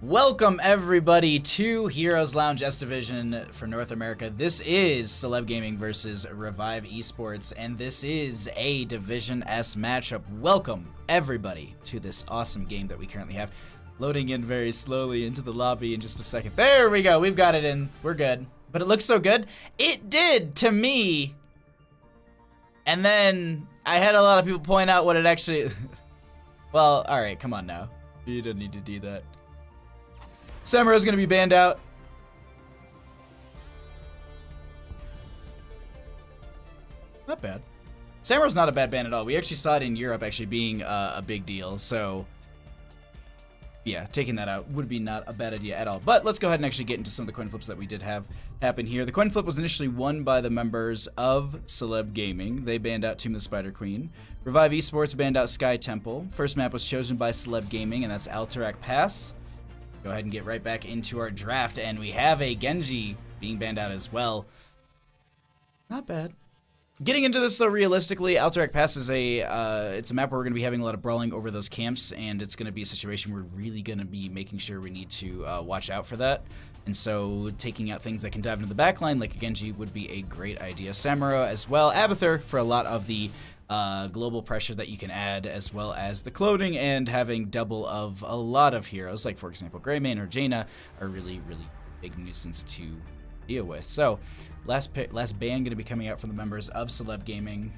Welcome everybody to Heroes Lounge S Division for North America. This is Celeb Gaming versus Revive Esports, and this is a Division S matchup. Welcome everybody to this awesome game that we currently have. Loading in very slowly into the lobby in just a second. There we go, we've got it in, we're good. But it looks so good. It did to me. And then I had a lot of people point out what it actually, well, all right, come on now. You don't need to do that. Samura's gonna be banned out. Not bad. Samura's not a bad ban at all. We actually saw it in Europe actually being a big deal. So yeah, taking that out would be not a bad idea at all. But let's go ahead and actually get into some of the coin flips that we did have happen here. The coin flip was initially won by the members of Celeb Gaming. They banned out Tomb of the Spider Queen. Revive Esports banned out Sky Temple. First map was chosen by Celeb Gaming, and that's Alterac Pass. Go ahead and get right back into our draft, and we have a Genji being banned out as well. Not bad. Getting into this though, realistically, Alterac Pass is it's a map where we're going to be having a lot of brawling over those camps, and it's going to be a situation where we're really going to be making sure we need to watch out for that. And so taking out things that can dive into the backline, like a Genji, would be a great idea. Samura as well. Abathur for a lot of the global pressure that you can add, as well as the clothing, and having double of a lot of heroes, like for example Greymane or Jaina, are really big nuisance to deal with. So last ban going to be coming out from the members of Celeb Gaming.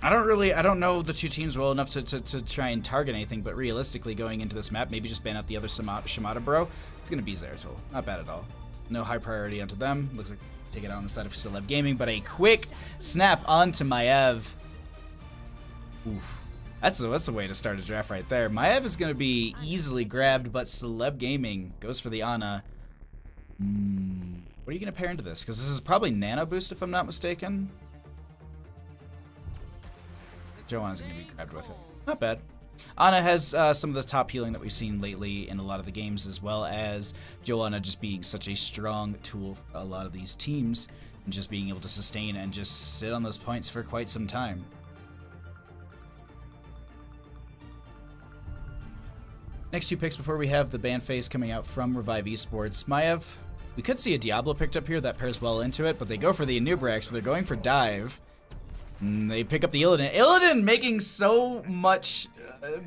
I don't know the two teams well enough to try and target anything, but realistically going into this map, maybe just ban out the other Shimada bro. It's gonna be Zeratul. Not bad at all. No high priority onto them. Looks like take it out on the side of Celeb Gaming, but a quick snap onto Maev. Oof. That's a way to start a draft right there. Maev is going to be easily grabbed, but Celeb Gaming goes for the Ana. What are you going to pair into this? Because this is probably Nano Boost, if I'm not mistaken. Joanna's going to be grabbed with it. Not bad. Ana has some of the top healing that we've seen lately in a lot of the games, as well as Joanna just being such a strong tool for a lot of these teams, and just being able to sustain and just sit on those points for quite some time. Next two picks before we have the ban phase coming out from Revive Esports. Maev, we could see a Diablo picked up here that pairs well into it, but they go for the Anubrak, so they're going for dive. And they pick up the Illidan. Illidan making so much,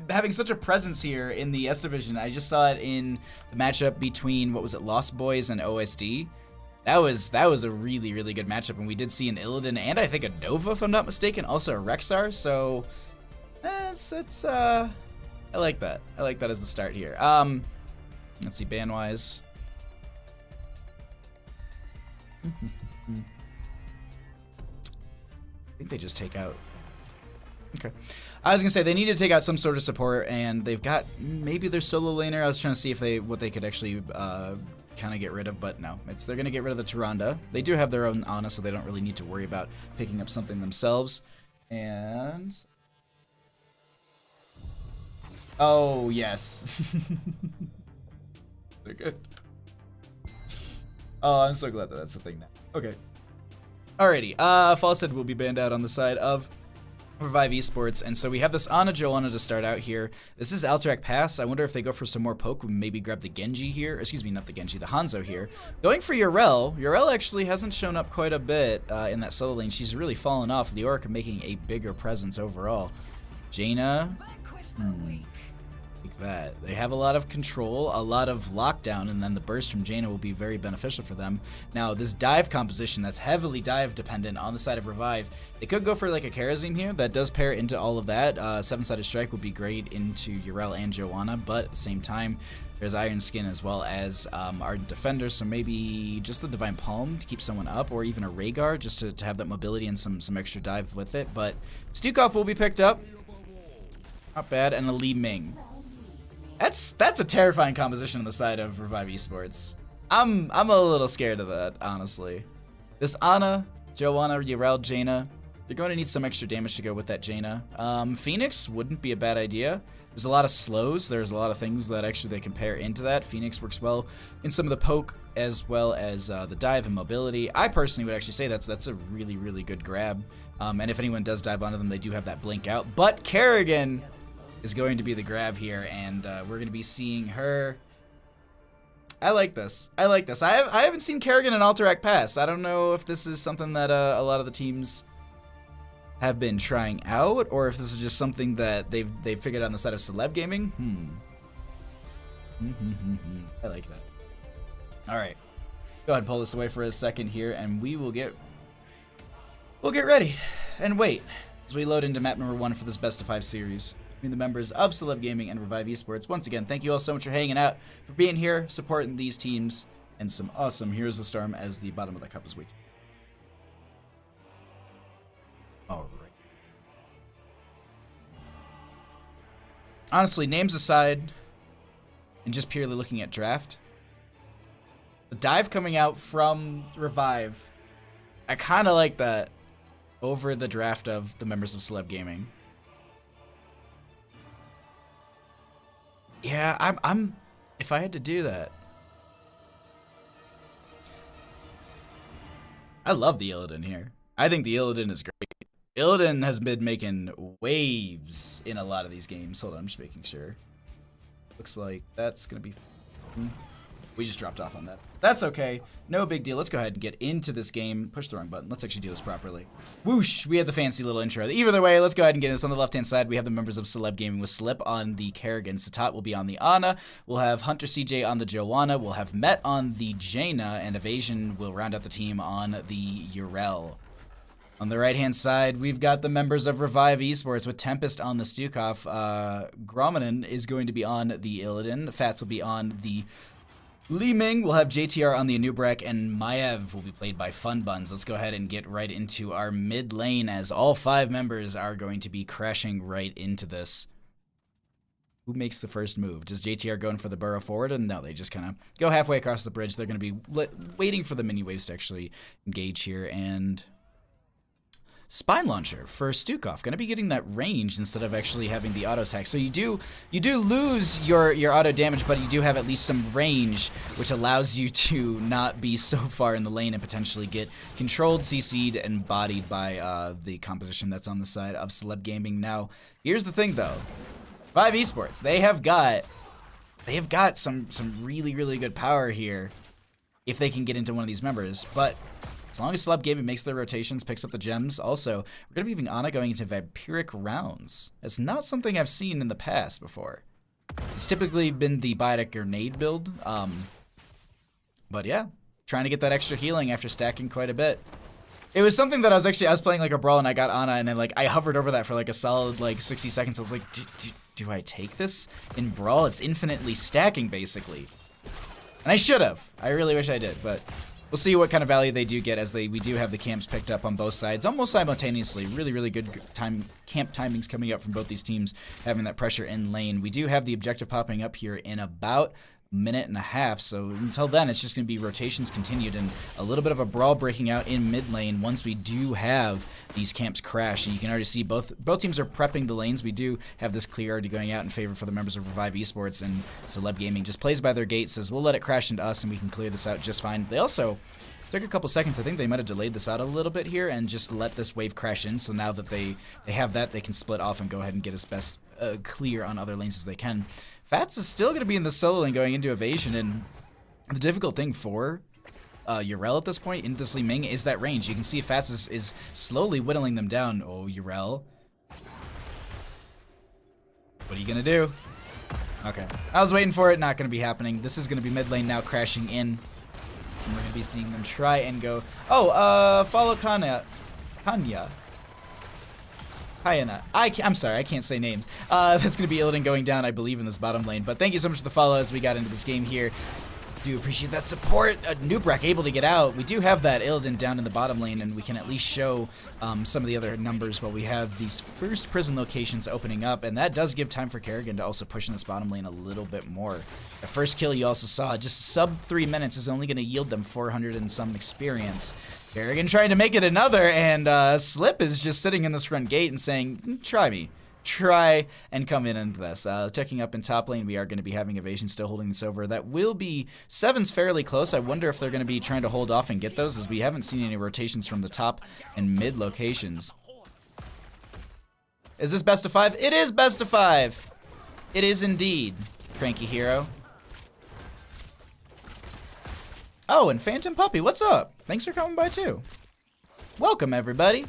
having such a presence here in the S Division. I just saw it in the matchup between, what was it, Lost Boys and OSD. That was a really good matchup, and we did see an Illidan and I think a Nova, if I'm not mistaken, also a Rexar. So I like that. I like that as the start here. Let's see, ban-wise. I think they just take out. Okay. I was gonna say they need to take out some sort of support, and they've got maybe their solo laner. I was trying to see if what they could actually kind of get rid of, but no, they're gonna get rid of the Tyrande. They do have their own Ana, so they don't really need to worry about picking up something themselves. And oh yes, they're good. Oh, I'm so glad that that's the thing now. Okay. Alrighty, Falstead will be banned out on the side of Revive Esports, and so we have this Ana Joanna to start out here. This is Alterac Pass. I wonder if they go for some more poke, maybe grab the Genji here. Excuse me, not the Genji, the Hanzo here. Going for Yrel. Yrel actually hasn't shown up quite a bit in that solo lane. She's really fallen off. The Orc making a bigger presence overall. Jaina. Like that. They have a lot of control, a lot of lockdown, and then the burst from Jaina will be very beneficial for them. Now, this dive composition that's heavily dive dependent on the side of Revive, they could go for like a Karazim here that does pair into all of that. Seven-sided strike would be great into Yrel and Joanna, but at the same time, there's Iron Skin as well as Ardent Defender, so maybe just the Divine Palm to keep someone up, or even a Rhaegar just to have that mobility and some extra dive with it. But Stukov will be picked up. Not bad, and a Li Ming. That's a terrifying composition on the side of Revive Esports. I'm a little scared of that, honestly. This Ana, Joanna, Yrel, Jaina, they're going to need some extra damage to go with that Jaina. Phoenix wouldn't be a bad idea. There's a lot of slows. There's a lot of things that actually they can pair into that. Phoenix works well in some of the poke as well as the dive and mobility. I personally would actually say that's a really good grab. And if anyone does dive onto them, they do have that blink out. But Kerrigan is going to be the grab here, and we're going to be seeing her. I like this. I like this. I haven't seen Kerrigan and Alterac pass. I don't know if this is something that a lot of the teams have been trying out, or if this is just something that they've figured out on the side of Celeb Gaming. I like that. All right, go ahead and pull this away for a second here, and we'll get ready and wait as we load into map number 1 for this best of 5 series between the members of Celeb Gaming and Revive Esports. Once again, thank you all so much for hanging out, for being here, supporting these teams, and some awesome Heroes of the Storm as the bottom of the cup is waiting. All right. Honestly, names aside, and just purely looking at draft, the dive coming out from Revive, I kind of like that over the draft of the members of Celeb Gaming. Yeah, I'm if I had to do that. I love the Illidan here. I think the Illidan is great. Illidan has been making waves in a lot of these games. Hold on, I'm just making sure. Looks like that's going to be... We just dropped off on that. That's okay. No big deal. Let's go ahead and get into this game. Push the wrong button. Let's actually do this properly. Whoosh! We had the fancy little intro. Either way, let's go ahead and get this. On the left-hand side, we have the members of Celeb Gaming with Slip on the Kerrigan. Satat will be on the Ana. We'll have Hunter CJ on the Joanna. We'll have Met on the Jaina. And Evasion will round out the team on the Urel. On the right-hand side, we've got the members of Revive Esports with Tempest on the Stukov. Gromanen is going to be on the Illidan. Fats will be on the Li Ming. We'll have JTR on the Anubrek, and Maev will be played by Fun Buns. Let's go ahead and get right into our mid lane, as all 5 members are going to be crashing right into this. Who makes the first move? Does JTR go in for the burrow forward? And no, they just kind of go halfway across the bridge. They're going to be waiting for the mini waves to actually engage here, and Spine Launcher for Stukov, going to be getting that range instead of actually having the auto sack. So you do lose your auto damage, but you do have at least some range, which allows you to not be so far in the lane and potentially get controlled, CC'd, and bodied by the composition that's on the side of Celeb Gaming. Now, here's the thing though. Revive Esports, they have got some really, really good power here if they can get into one of these members, but as long as Celeb Gaming makes their rotations, picks up the gems. Also, we're going to be having Ana going into Vampiric rounds. It's not something I've seen in the past before. It's typically been the Biotic Grenade build. But yeah, trying to get that extra healing after stacking quite a bit. It was something that I was playing like a brawl and I got Ana, and then like I hovered over that for like a solid like 60 seconds. I was like, do I take this in brawl? It's infinitely stacking basically. And I should have. I really wish I did, but we'll see what kind of value they do get, as we do have the camps picked up on both sides almost simultaneously. Really, really good camp timings coming up from both these teams, having that pressure in lane. We do have the objective popping up here in about a minute and a half, so until then it's just going to be rotations continued and a little bit of a brawl breaking out in mid lane once we do have these camps crash. And you can already see both teams are prepping the lanes. We do have this clear already going out in favor for the members of Revive Esports, and Celeb Gaming just plays by their gate, says we'll let it crash into us and we can clear this out just fine. They also took a couple seconds. I think they might have delayed this out a little bit here and just let this wave crash in, so now that they have that, they can split off and go ahead and get as best clear on other lanes as they can. Fats is still going to be in the solo lane going into Evasion, and the difficult thing for Urel at this point into this Li Ming is that range. You can see Fats is slowly whittling them down. Oh, Urel. What are you going to do? Okay. I was waiting for it. Not going to be happening. This is going to be mid lane now crashing in. And we're going to be seeing them try and go. Oh, follow Kanya. I'm sorry, I can't say names. That's going to be Illidan going down, I believe, in this bottom lane. But thank you so much for the follow as we got into this game here. Do appreciate that support. Nubrek able to get out. We do have that Illidan down in the bottom lane, and we can at least show some of the other numbers while we have these first prison locations opening up, and that does give time for Kerrigan to also push in this bottom lane a little bit more. The first kill you also saw, just sub 3 minutes, is only going to yield them 400 and some experience. Kerrigan trying to make it another, and Slip is just sitting in this front gate and saying, try me. Try and come in into this. Checking up in top lane, we are going to be having Evasion still holding this over. That will be, 7's fairly close. I wonder if they're going to be trying to hold off and get those, as we haven't seen any rotations from the top and mid locations. Is this best of 5? It is best of 5! It is indeed, Cranky Hero. Oh, and Phantom Puppy, what's up? Thanks for coming by too. Welcome, everybody.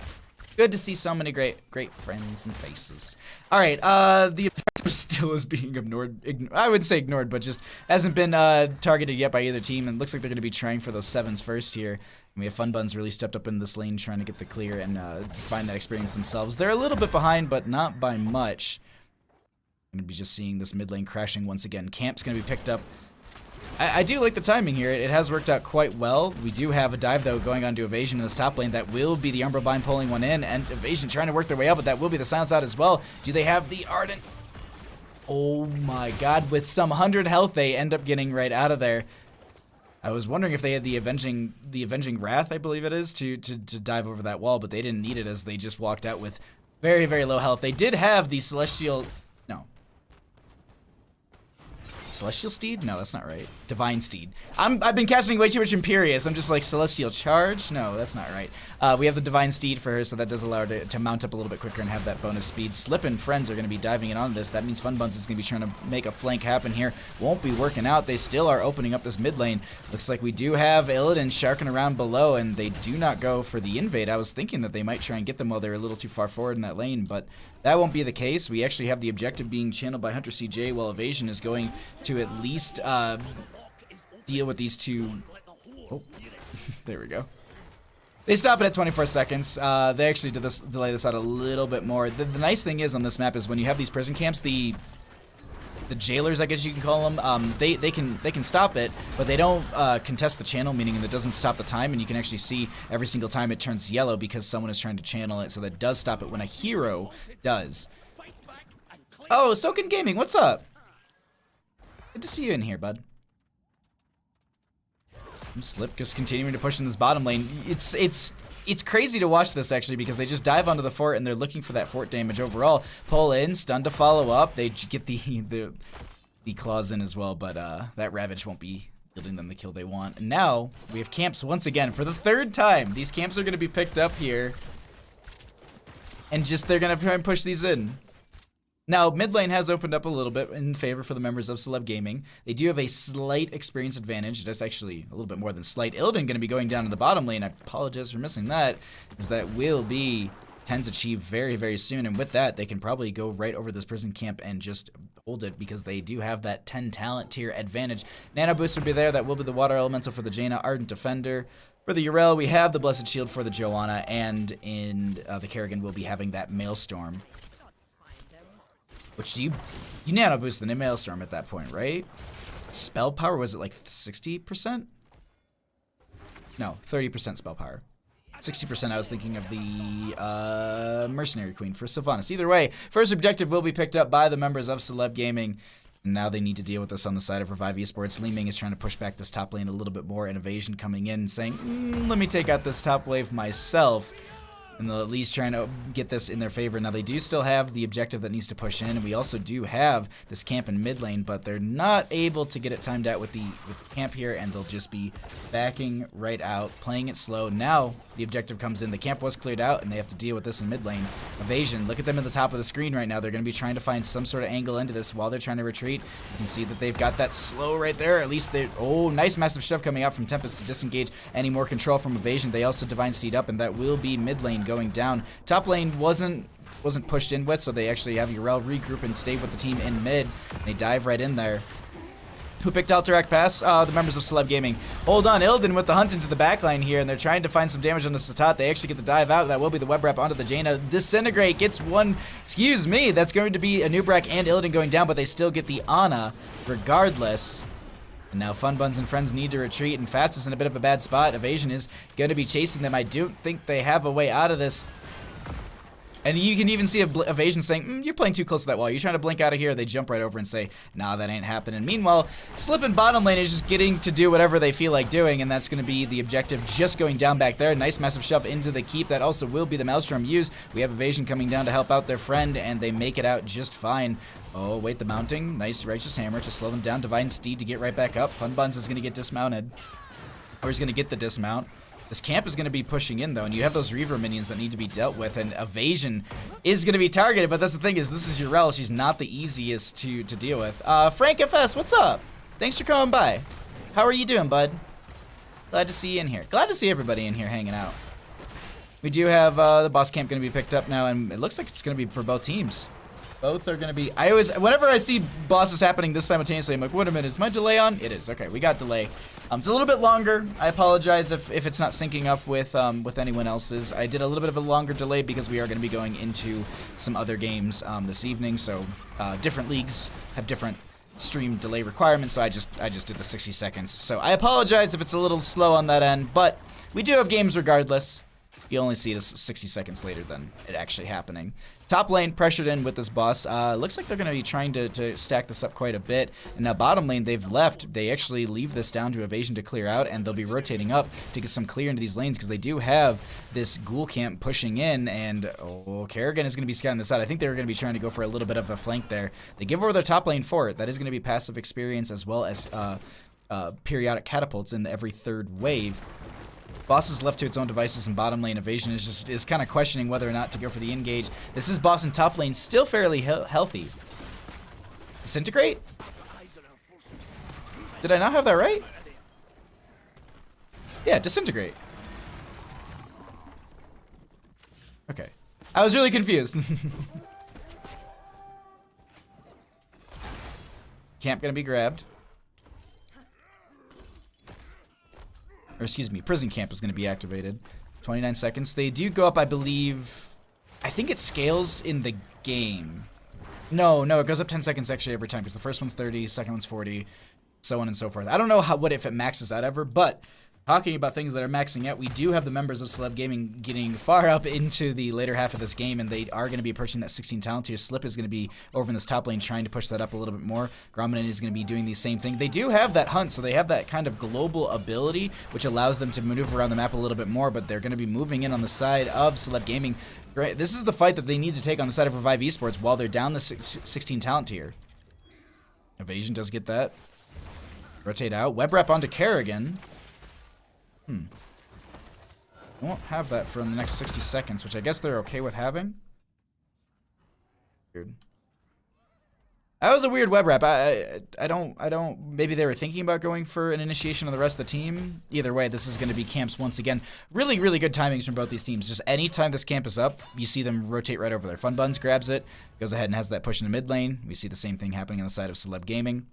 Good to see so many great friends and faces. All right, the objective still is being ignored. I would say ignored, but just hasn't been targeted yet by either team. And looks like they're going to be trying for those 7s first here. And we have Fun Buns really stepped up in this lane, trying to get the clear and find that experience themselves. They're a little bit behind, but not by much. I'm going to be just seeing this mid lane crashing once again. Camp's going to be picked up. I do like the timing here. It has worked out quite well. We do have a dive, though, going on to Evasion in this top lane. That will be the Umbra Bind pulling one in, and Evasion trying to work their way out, but that will be the Silence out as well. Do they have the Ardent? Oh my god, with some 100 health, they end up getting right out of there. I was wondering if they had the Avenging Wrath, I believe it is, to dive over that wall, but they didn't need it as they just walked out with very, very low health. They did have the Celestial... Celestial Steed? No, that's not right. Divine Steed. I've been casting way too much Imperious. I'm just like, Celestial Charge? No, that's not right. We have the Divine Steed for her, so that does allow her to mount up a little bit quicker and have that bonus speed. Slip and Friends are going to be diving in on this. That means Fun Buns is going to be trying to make a flank happen here. Won't be working out. They still are opening up this mid lane. Looks like we do have Illidan sharking around below, and they do not go for the invade. I was thinking that they might try and get them while they're a little too far forward in that lane, but that won't be the case. We actually have the objective being channeled by Hunter CJ, while Evasion is going to at least deal with these two. Oh, there we go. They stop it at 24 seconds. They actually did delay this out a little bit more. The nice thing is on this map is when you have these prison camps, the jailers, I guess you can call them, they can stop it, but they don't contest the channel, meaning that it doesn't stop the time, and you can actually see every single time it turns yellow because someone is trying to channel it, so that does stop it when a hero does. Oh, Soken Gaming, what's up? Good to see you in here, bud. Slip just continuing to push in this bottom lane. It's crazy to watch this, actually, because they just dive onto the fort and they're looking for that fort damage overall. Pull in, stun to follow up. They get the claws in as well, but that Ravage won't be yielding them the kill they want. And now we have camps once again for the 3rd time. These camps are going to be picked up here, and they're going to try and push these in. Now, mid lane has opened up a little bit in favor for the members of Celeb Gaming. They do have a slight experience advantage. That's actually a little bit more than slight. Illidan going to be going down to the bottom lane. I apologize for missing that, as that will be Ten's achieved very, very soon. And with that, they can probably go right over this prison camp and just hold it, because they do have that 10 talent tier advantage. Nano Boost will be there. That will be the Water Elemental for the Jaina, Ardent Defender. For the Yrel, we have the Blessed Shield for the Joanna, and in the Kerrigan, we'll be having that Maelstrom. Which you nano boost the Maelstrom at that point, right? Spell power, was it like 60%? No, 30% spell power. 60% I was thinking of the Mercenary Queen for Sylvanas. Either way, first objective will be picked up by the members of Celeb Gaming. And now they need to deal with this on the side of Reivie Esports. Li Ming is trying to push back this top lane a little bit more, and Evasion coming in saying, let me take out this top wave myself. And they'll at least trying to get this in their favor. Now, they do still have the objective that needs to push in, and we also do have this camp in mid lane, but they're not able to get it timed out with the camp here, and they'll just be backing right out, playing it slow. Now, the objective comes in. The camp was cleared out, and they have to deal with this in mid lane. Evasion, look at them at the top of the screen right now. They're going to be trying to find some sort of angle into this while they're trying to retreat. You can see that they've got that slow right there. At least they... Oh, nice massive shove coming out from Tempest to disengage any more control from Evasion. They also Divine Steed up, and that will be mid lane going down. Top lane wasn't pushed in with, so they actually have Yrel regroup and stay with the team in mid. They dive right in there. Who picked Alterac Pass? The members of Celeb Gaming. Hold on, Illidan with the hunt into the backline here, and they're trying to find some damage on the Satat. They actually get the dive out. That will be the web wrap onto the Jaina. Disintegrate gets one. Excuse me. That's going to be a Nubrak and Illidan going down, but they still get the Ana regardless. And now Fun Buns and friends need to retreat, and Fats is in a bit of a bad spot. Evasion is going to be chasing them. I don't think they have a way out of this. And you can even see Evasion saying, you're playing too close to that wall. You're trying to blink out of here. They jump right over and say, nah, that ain't happening. Meanwhile, Slip in bottom lane is just getting to do whatever they feel like doing, and that's going to be the objective just going down back there. Nice massive shove into the keep. That also will be the Maelstrom use. We have Evasion coming down to help out their friend, and they make it out just fine. Oh, wait, the mounting. Nice Righteous Hammer to slow them down. Divine Steed to get right back up. Fun Buns is going to get dismounted. Or he's going to get the dismount. This camp is going to be pushing in, though, and you have those Reivie minions that need to be dealt with, and evasion is going to be targeted, but that's the thing is, this is Urel. She's not the easiest to deal with. Frank FS, what's up? Thanks for coming by. How are you doing, bud? Glad to see you in here. Glad to see everybody in here hanging out. We do have the boss camp going to be picked up now, and it looks like it's going to be for both teams. Both are going to be... whenever I see bosses happening this simultaneously, I'm like, wait a minute, is my delay on? It is. Okay, we got delay. It's a little bit longer. I apologize if it's not syncing up with anyone else's. I did a little bit of a longer delay because we are going to be going into some other games this evening, so different leagues have different stream delay requirements, so I just did the 60 seconds. So I apologize if it's a little slow on that end, but we do have games regardless. You only see it 60 seconds later than it actually happening. Top lane pressured in with this boss. Looks like they're going to be trying to stack this up quite a bit. And now bottom lane, they've left. They actually leave this down to evasion to clear out, and they'll be rotating up to get some clear into these lanes because they do have this ghoul camp pushing in. And Kerrigan is going to be scouting this out. I think they were going to be trying to go for a little bit of a flank there. They give over their top lane for it. That is going to be passive experience as well as periodic catapults in every third wave. Boss is left to its own devices, and bottom lane evasion is kind of questioning whether or not to go for the engage. This is boss in top lane, still fairly healthy. Disintegrate? Did I not have that right? Yeah, disintegrate. Okay. I was really confused. Camp gonna be grabbed. Or excuse me, prison camp is going to be activated. 29 seconds. They do go up, I believe. I think it scales in the game. No, it goes up 10 seconds actually every time because the first one's 30, second one's 40, so on and so forth. I don't know if it maxes out ever, but talking about things that are maxing out, we do have the members of Celeb Gaming getting far up into the later half of this game, and they are going to be approaching that 16 talent tier. Slip is going to be over in this top lane trying to push that up a little bit more. Grommanon is going to be doing the same thing. They do have that hunt, so they have that kind of global ability, which allows them to maneuver around the map a little bit more, but they're going to be moving in on the side of Celeb Gaming. This is the fight that they need to take on the side of Revive Esports while they're down the 16 talent tier. Evasion does get that. Rotate out. Web wrap onto Kerrigan. I won't have that for the next 60 seconds, which I guess they're okay with having. Weird. That was a weird web wrap. I don't, maybe they were thinking about going for an initiation of the rest of the team. Either way, this is going to be camps once again. Really, really good timings from both these teams. Just anytime this camp is up, you see them rotate right over there. Fun Buns grabs it, goes ahead and has that push in the mid lane. We see the same thing happening on the side of Celeb Gaming.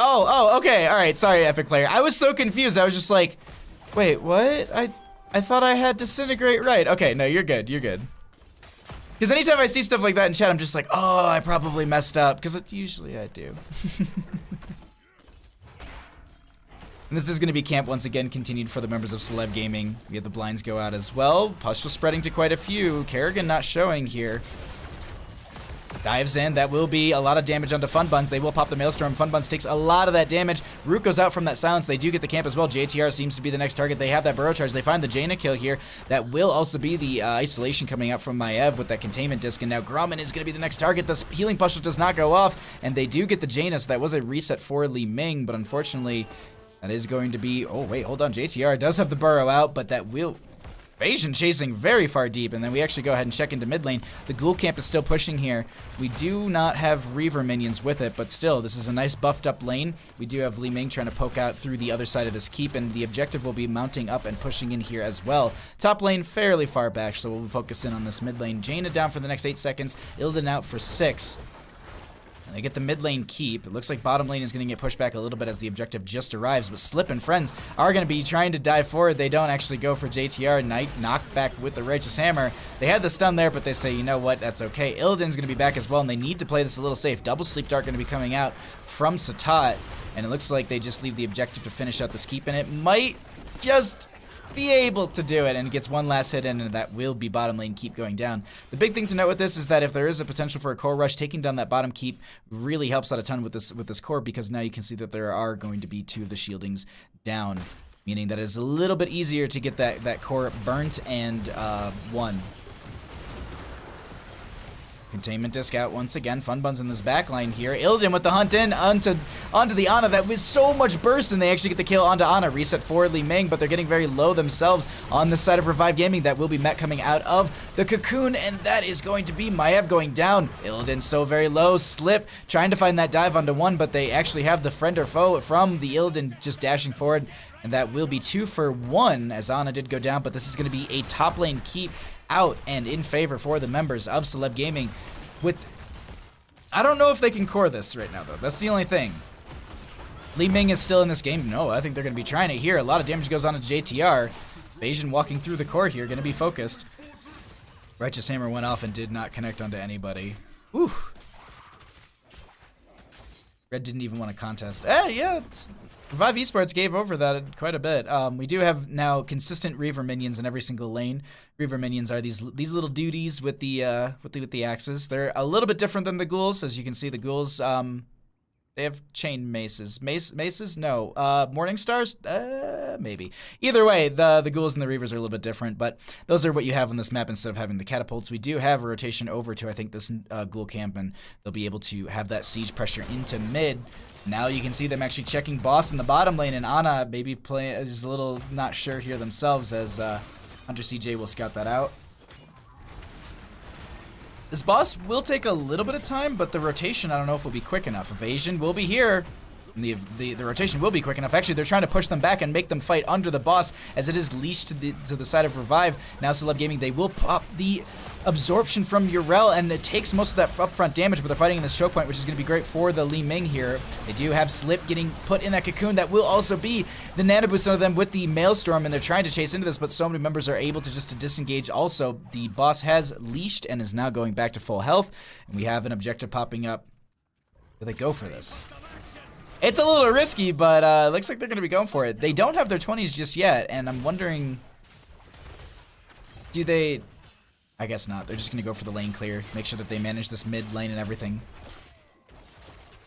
Oh, okay, all right. Sorry, Epic Player. I was so confused. I was just like, wait, what? I thought I had disintegrate right. Okay, no, you're good. You're good. Because anytime I see stuff like that in chat, I'm just like, oh, I probably messed up. Because usually I do. And this is going to be camp once again, continued for the members of Celeb Gaming. We have the blinds go out as well. Push was spreading to quite a few. Kerrigan not showing here. Dives in. That will be a lot of damage onto Fun Buns. They will pop the Maelstrom. Fun Buns takes a lot of that damage. Root goes out from that silence. They do get the camp as well. JTR seems to be the next target. They have that burrow charge. They find the Jaina kill here. That will also be the isolation coming out from Maev with that containment disc. And now Gromman is going to be the next target. The healing push does not go off. And they do get the Jaina. So that was a reset for Li Ming. But unfortunately, that is going to be... Oh, wait, hold on. JTR does have the burrow out, but that will... Evasion chasing very far deep, and then we actually go ahead and check into mid lane. The Ghoul Camp is still pushing here. We do not have Reivie minions with it, but still, this is a nice buffed up lane. We do have Li Ming trying to poke out through the other side of this keep, and the objective will be mounting up and pushing in here as well. Top lane fairly far back, so we'll focus in on this mid lane. Jaina down for the next 8 seconds. Illidan out for 6. They get the mid lane keep. It looks like bottom lane is going to get pushed back a little bit as the objective just arrives, but Slip and friends are going to be trying to dive forward. They don't actually go for JTR. Knight knocked back with the Righteous Hammer. They had the stun there, but they say, you know what, that's okay. Illidan's going to be back as well, and they need to play this a little safe. Double Sleep Dart going to be coming out from Satat, and it looks like they just leave the objective to finish out this keep, and it might just be able to do it, and gets one last hit in, and that will be bottom lane keep going down. The big thing to note with this is that if there is a potential for a core rush, taking down that bottom keep really helps out a ton with this core, because now you can see that there are going to be 2 of the shieldings down, meaning that it's a little bit easier to get that core burnt and won. Containment disc out once again. Funbuns in this backline here. Illidan with the hunt in onto the Ana. That was so much burst, and they actually get the kill onto Ana. Reset for Li Ming, but they're getting very low themselves on the side of Revive Gaming. That will be met coming out of the cocoon, and that is going to be Maev going down. Illidan so very low. Slip trying to find that dive onto one, but they actually have the friend or foe from the Illidan just dashing forward, and that will be 2 for 1 as Ana did go down, but this is going to be a top lane keep out and in favor for the members of Celeb Gaming. I don't know if they can core this right now, though. That's the only thing. Li Ming is still in this game. No, I think they're going to be trying it here. A lot of damage goes on to JTR. Bayesian walking through the core here, going to be focused. Righteous Hammer went off and did not connect onto anybody. Whew. Red didn't even want to contest. Yeah, Revive Esports gave over that quite a bit. We do have now consistent Reaver minions in every single lane. Reaver minions are these little duties with the axes. They're a little bit different than the ghouls, as you can see. The ghouls they have chain maces. Maces? No. Morning stars? Maybe. Either way, the ghouls and the reavers are a little bit different, but those are what you have on this map instead of having the catapults. We do have a rotation over to, I think, this ghoul camp, and they'll be able to have that siege pressure into mid. Now you can see them actually checking boss in the bottom lane, and Ana maybe is a little not sure here themselves, as Hunter CJ will scout that out. This boss will take a little bit of time, but the rotation, I don't know if will be quick enough. Evasion will be here. And the rotation will be quick enough. Actually, they're trying to push them back and make them fight under the boss, as it is leashed to the side of Revive. Now Celeb Gaming, they will pop the absorption from Urel, and it takes most of that upfront damage, but they're fighting in this choke point, which is going to be great for the Li Ming here. They do have Slip getting put in that cocoon. That will also be the nano boost of them with the Maelstrom, and they're trying to chase into this, but so many members are able to just disengage. Also, the boss has leashed and is now going back to full health, and we have an objective popping up. Do they go for this? It's a little risky, but looks like they're going to be going for it. They don't have their 20s just yet, and I'm wondering, do they... I guess not. They're just going to go for the lane clear, make sure that they manage this mid lane and everything.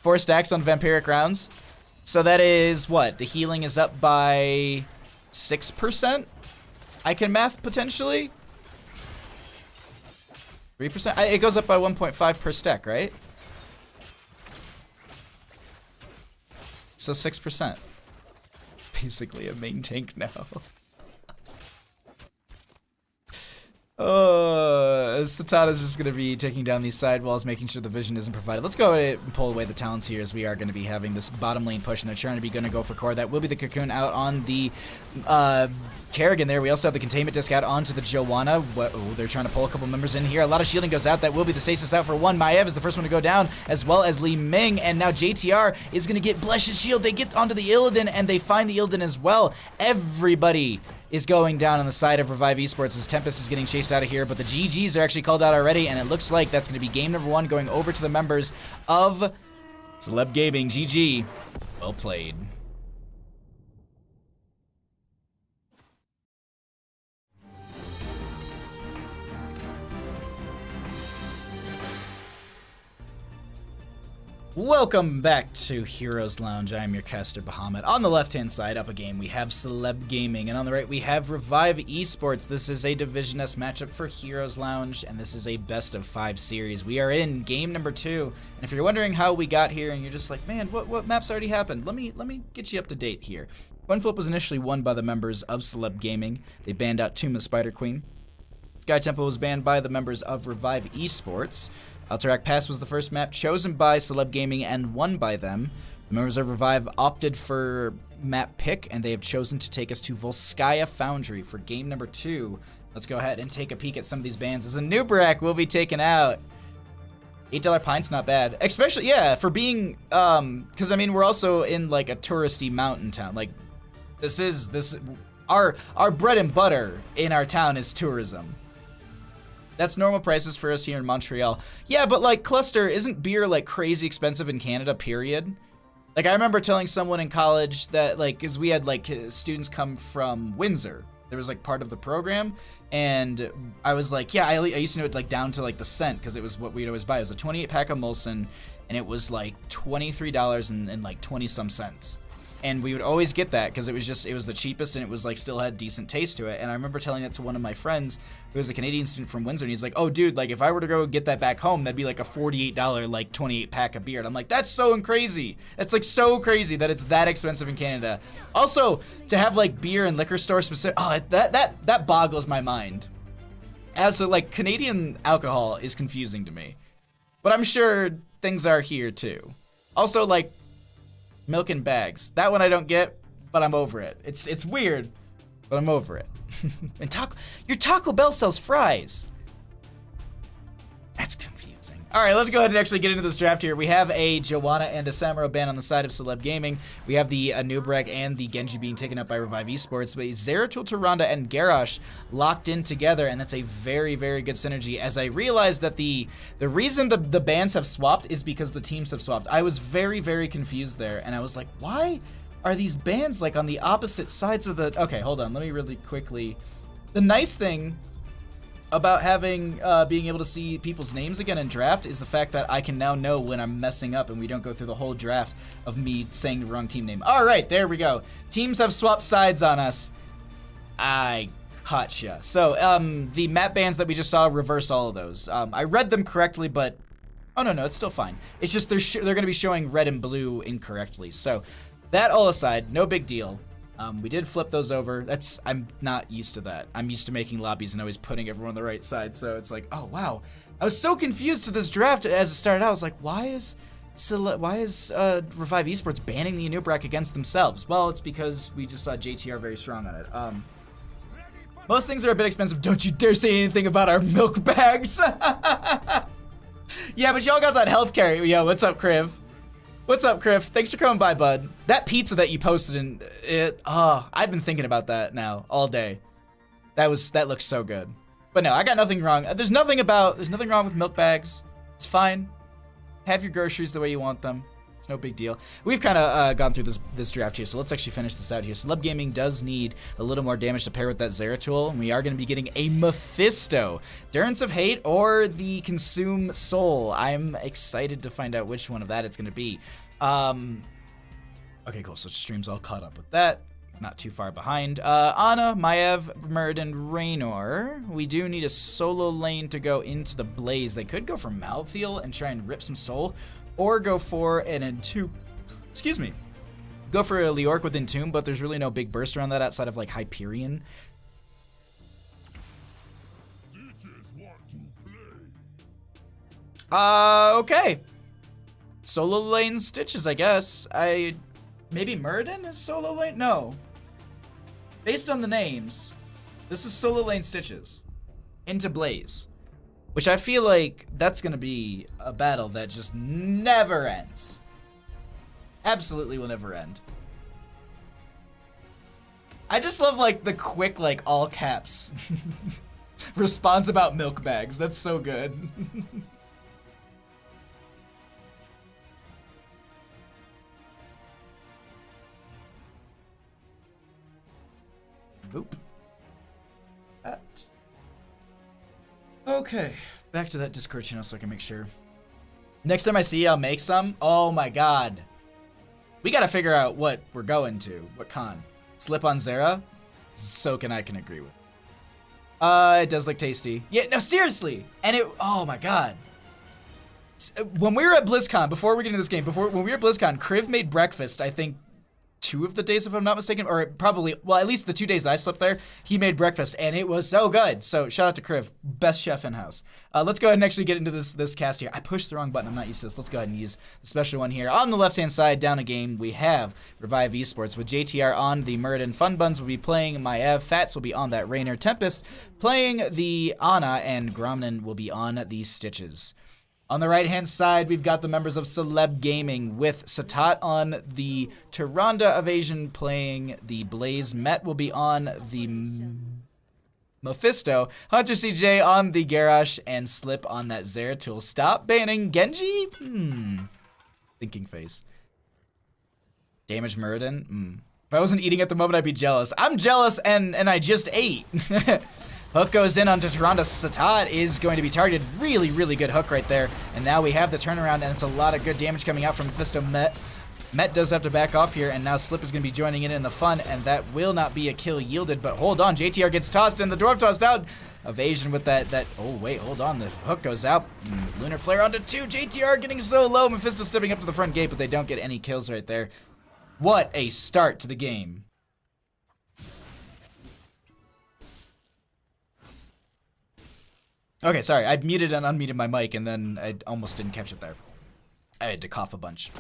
4 stacks on Vampiric Rounds. So that is, what? The healing is up by 6%? I can math, potentially? 3%? It goes up by 1.5 per stack, right? So 6%. Basically a main tank now. Satana's just going to be taking down these side walls, making sure the vision isn't provided. Let's go ahead and pull away the talents here, as we are going to be having this bottom lane push, and they're trying to be going to go for core. That will be the cocoon out on the Kerrigan there. We also have the containment disc out onto the Joanna. They're trying to pull a couple members in here. A lot of shielding goes out. That will be the stasis out for one. Maev is the first one to go down, as well as Li Ming, and now JTR is going to get Bless's shield. They get onto the Illidan, and they find the Illidan as well. Everybody is going down on the side of Revive Esports as Tempest is getting chased out of here, but the GGs are actually called out already, and it looks like that's going to be game number 1 going over to the members of Celeb Gaming. GG. Well played. Welcome back to Heroes Lounge. I am your caster, Bahamut. On the left-hand side, up a game, we have Celeb Gaming, and on the right, we have Revive Esports. This is a Division S matchup for Heroes Lounge, and this is a best-of-5 series. We are in game number 2, and if you're wondering how we got here, and you're just like, man, what maps already happened? Let me get you up to date here. Coin Flip was initially won by the members of Celeb Gaming. They banned out Tomb of Spider Queen. Sky Temple was banned by the members of Revive Esports. Alterac Pass was the first map chosen by Celeb Gaming and won by them. The members of Revive opted for map pick, and they have chosen to take us to Volskaya Foundry for game number 2. Let's go ahead and take a peek at some of these bans, as a Nubarak will be taken out. $8 Pine's not bad, especially, yeah, for being, because, I mean, we're also in, like, a touristy mountain town. Like, our bread and butter in our town is tourism. That's normal prices for us here in Montreal. Yeah, but like Cluster, isn't beer like crazy expensive in Canada, period? Like I remember telling someone in college that like, cause we had like students come from Windsor. There was like part of the program. And I was like, yeah, I used to know it like down to like the cent, cause it was what we'd always buy. It was a 28 pack of Molson, and it was like $23 and like 20 some cents. And we would always get that because it was the cheapest and it was like still had decent taste to it. And I remember telling that to one of my friends who was a Canadian student from Windsor, and he's like, oh dude, like if I were to go get that back home, that'd be like a $48 like 28 pack of beer. And I'm like, that's so crazy. That's like so crazy that it's that expensive in Canada. Also, to have like beer and liquor store specific, that boggles my mind. As so like Canadian alcohol is confusing to me, but I'm sure things are here too. Also, like milk in bags. That one I don't get, but I'm over it. It's weird, but I'm over it. And your Taco Bell sells fries. That's confusing. All right, let's go ahead and actually get into this draft here. We have a Joanna and a Samuro ban on the side of Celeb Gaming. We have the Anubrek and the Genji being taken up by Revive Esports. But Zeratul, Tyrande, and Garrosh locked in together, and that's a very, very good synergy. As I realized that the reason the bans have swapped is because the teams have swapped. I was very, very confused there, and I was like, why are these bans like on the opposite sides of the... Okay, hold on. Let me really quickly... The nice thing about having being able to see people's names again in draft is the fact that I can now know when I'm messing up and we don't go through the whole draft of me saying the wrong team name. All right, there we go. Teams have swapped sides on us. I gotcha. So the map bans that we just saw reverse all of those. I read them correctly, but oh no, it's still fine. It's just they're going to be showing red and blue incorrectly. So that all aside, no big deal. We did flip those over. I'm not used to that. I'm used to making lobbies and always putting everyone on the right side. So it's like, oh wow. I was so confused to this draft as it started out. I was like, why is Revive Esports banning the Anubrek against themselves? Well, it's because we just saw JTR very strong on it. Most things are a bit expensive. Don't you dare say anything about our milk bags. Yeah, but y'all got that healthcare. Yo, what's up, Kriv? What's up, Kriff? Thanks for coming by, bud. That pizza that you posted in it, I've been thinking about that now all day. That looks so good. But no, I got nothing wrong. There's nothing wrong with milk bags. It's fine. Have your groceries the way you want them. It's no big deal. We've kind of gone through this draft here, so let's actually finish this out here. Celeb Gaming does need a little more damage to pair with that Zeratul, and we are going to be getting a Mephisto. Durance of Hate or the Consume Soul. I'm excited to find out which one of that it's going to be. Okay, cool. So stream's all caught up with that. Not too far behind. Ana, Maiev, Muradin, Raynor. We do need a solo lane to go into the Blaze. They could go for Malthael and try and rip some soul, or go for an Entomb. Excuse me. Go for a Leoric with Entomb, but there's really no big burst around that outside of like Hyperion. Okay. Solo lane Stitches, I guess. Maybe Muradin is solo lane? No. Based on the names, this is solo lane Stitches into Blaze, which I feel like that's going to be a battle that just never ends. Absolutely will never end. I just love like the quick, like all caps response about milk bags. That's so good. Oop. That. Okay, back to that Discord channel so I can make sure. Next time I see you, I'll make some. Oh my god. We gotta figure out what we're going to. What con? Slip on Zera? Soken I can agree with. It does look tasty. Yeah, no, seriously. And oh my god. When we were at BlizzCon, before we get into this game, when we were at BlizzCon, Kriv made breakfast, I think, 2 of the days, if I'm not mistaken, or probably, well, at least the 2 days that I slept there, he made breakfast, and it was so good. So shout out to Kriv, best chef in-house. Let's go ahead and actually get into this cast here. I pushed the wrong button, I'm not used to this. Let's go ahead and use the special one here. On the left-hand side, down a game, we have Revive Esports with JTR on the Muradin. Fun Buns will be playing Maiev. Fats will be on that Raynor. Tempest playing the Ana, and Gromnin will be on the Stitches. On the right-hand side, we've got the members of Celeb Gaming with Satat on the Tyrande Evasion playing the Blaze. Met will be on the Mephisto. Hunter CJ on the Garrosh, and Slip on that Zeratul. Stop banning Genji? Thinking face. Damage Muradin? If I wasn't eating at the moment, I'd be jealous. I'm jealous, and I just ate. Hook goes in onto Tyrande. Satat is going to be targeted. Really, really good hook right there. And now we have the turnaround, and it's a lot of good damage coming out from Mephisto. Met does have to back off here, and now Celeb is going to be joining in the fun, and that will not be a kill yielded, but hold on, JTR gets tossed, and the dwarf tossed out. Evasion with that, oh wait, hold on, the hook goes out. Lunar Flare onto 2, JTR getting so low, Mephisto stepping up to the front gate, but they don't get any kills right there. What a start to the game. Okay, sorry, I muted and unmuted my mic, and then I almost didn't catch it there. I had to cough a bunch.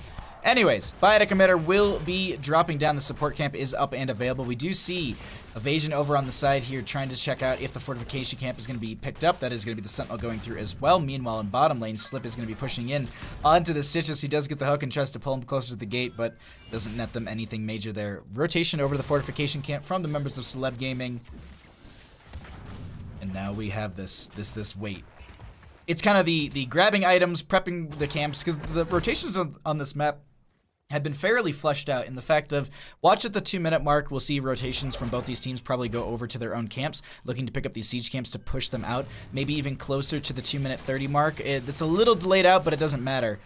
Anyways, Biotic Emitter will be dropping down. The support camp is up and available. We do see Evasion over on the side here trying to check out if the fortification camp is going to be picked up. That is going to be the Sentinel going through as well. Meanwhile, in bottom lane, Celeb is going to be pushing in onto the Stitches. He does get the hook and tries to pull him closer to the gate, but doesn't net them anything major there. Rotation over the fortification camp from the members of Celeb Gaming. And now we have this wait. It's kind of the grabbing items, prepping the camps, because the rotations on this map had been fairly fleshed out in the fact of, watch at the 2-minute mark, we'll see rotations from both these teams probably go over to their own camps, looking to pick up these siege camps to push them out, maybe even closer to the 2-minute 30 mark. It's a little delayed out, but it doesn't matter.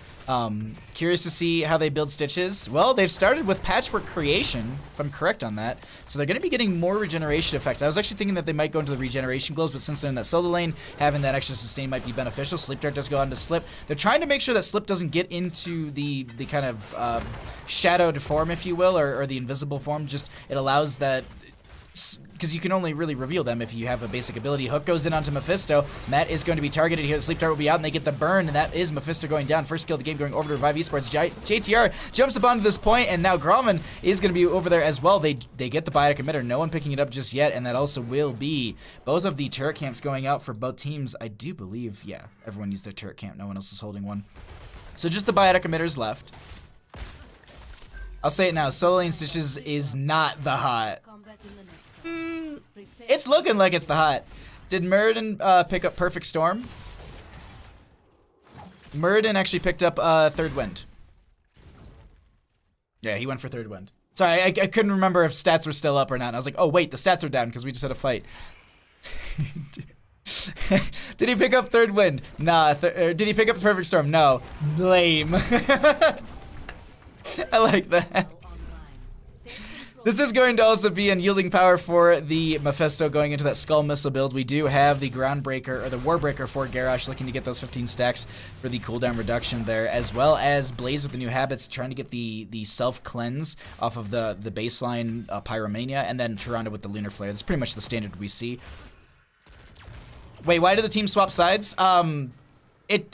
Curious to see how they build Stitches. Well, they've started with Patchwork Creation, if I'm correct on that, so they're going to be getting more regeneration effects. I was actually thinking that they might go into the regeneration globes, but since they're in that solo lane, having that extra sustain might be beneficial. Sleep Dart does go on to Slip. They're trying to make sure that Slip doesn't get into the kind of shadowed form, if you will, or the invisible form. Just it allows that, because you can only really reveal them if you have a basic ability. Hook goes in onto Mephisto. Matt is going to be targeted here. The Sleep Dart will be out, and they get the burn, and that is Mephisto going down. First kill of the game going over to Revive Esports. JTR jumps up onto this point, and now Grauman is going to be over there as well. They get the Biotic Emitter. No one picking it up just yet, and that also will be both of the turret camps going out for both teams. I do believe, yeah, everyone used their turret camp. No one else is holding one. So just the Biotic Emitters left. I'll say it now, solo lane Stitches is not the hot. It's looking like it's the hot. Did Muradin pick up Perfect Storm? Muradin actually picked up Third Wind. Yeah, he went for Third Wind. Sorry, I couldn't remember if stats were still up or not. And I was like, oh wait, the stats are down because we just had a fight. Did he pick up Third Wind? Nah. Did he pick up Perfect Storm? No. Lame. I like that. This is going to also be unyielding power for the Mephisto going into that Skull Missile build. We do have the Groundbreaker, or the Warbreaker for Garrosh, looking to get those 15 stacks for the cooldown reduction there, as well as Blaze with the new habits, trying to get the self-cleanse off of the baseline Pyromania, and then Toronto with the Lunar Flare. That's pretty much the standard we see. Wait, why did the team swap sides?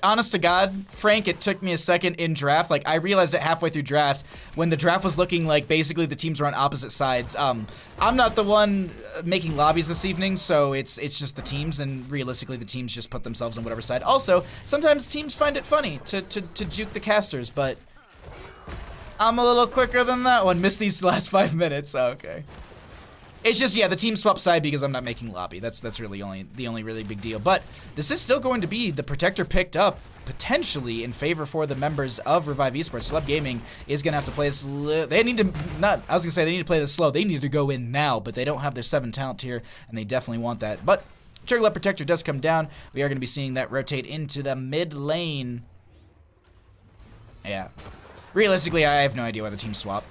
Honest to God, Frank, it took me a second in draft. Like, I realized it halfway through draft when the draft was looking like basically the teams were on opposite sides. I'm not the one making lobbies this evening, so it's just the teams, and realistically the teams just put themselves on whatever side. Also, sometimes teams find it funny to juke the casters, but I'm a little quicker than that one. Missed these last 5 minutes. Oh, okay. It's just, yeah, the team swapped side because I'm not making lobby. That's really the only really big deal. But this is still going to be the Protector picked up potentially in favor for the members of Revive Esports. Celeb Gaming is going to have to play this. They need to they need to play this slow. They need to go in now, but they don't have their 7 talent tier, and they definitely want that. But Trigger Protector does come down. We are going to be seeing that rotate into the mid lane. Yeah. Realistically, I have no idea why the team swap.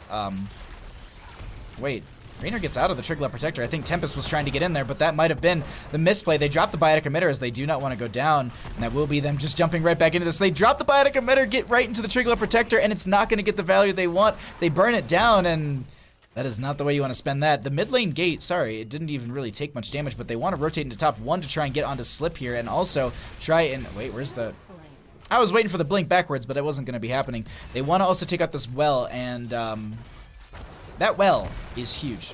Wait. Raynor gets out of the Trigger Protector. I think Tempest was trying to get in there, but that might have been the misplay. They dropped the Biotic Emitter as they do not want to go down, and that will be them just jumping right back into this. They drop the Biotic Emitter, get right into the Trigger Protector, and it's not going to get the value they want. They burn it down, and that is not the way you want to spend that. The mid lane gate, sorry, it didn't even really take much damage, but they want to rotate into top 1 to try and get onto Slip here, and also try and, wait, where's the... I was waiting for the blink backwards, but it wasn't going to be happening. They want to also take out this well, and that well is huge.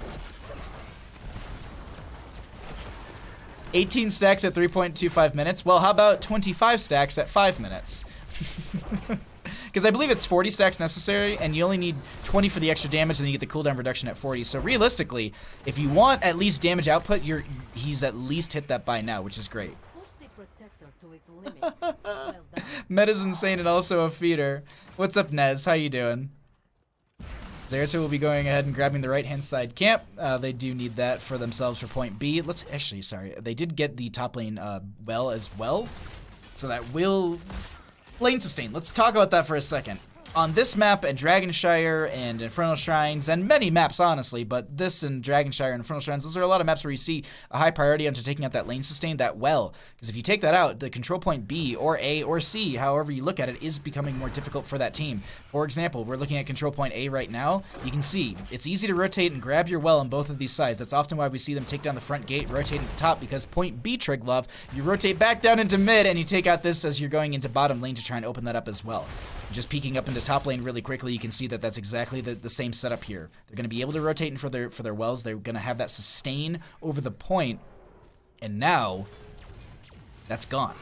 18 stacks at 3.25 minutes. Well, how about 25 stacks at 5 minutes? Because I believe it's 40 stacks necessary, and you only need 20 for the extra damage, and then you get the cooldown reduction at 40. So realistically, if you want at least damage output, he's at least hit that by now, which is great. Meta's insane and also a feeder. What's up, Nez? How you doing? Zerata will be going ahead and grabbing the right-hand side camp. They do need that for themselves for point B. Let's actually, sorry, they did get the top lane well as well, so that will lane sustain. Let's talk about that for a second. on this map and Dragonshire and Infernal Shrines and many maps, honestly, but this and Dragonshire and Infernal Shrines, those are a lot of maps where you see a high priority onto taking out that lane sustain that well. Because if you take that out, the control point B or A or C, however you look at it, is becoming more difficult for that team. For example, we're looking at control point A right now. You can see it's easy to rotate and grab your well on both of these sides. That's often why we see them take down the front gate, rotate at the top, because point B, Triglove, you rotate back down into mid and you take out this as you're going into bottom lane to try and open that up as well. Just peeking up into top lane really quickly, you can see that that's exactly the same setup here. They're going to be able to rotate in for their wells. They're going to have that sustain over the point, and now that's gone.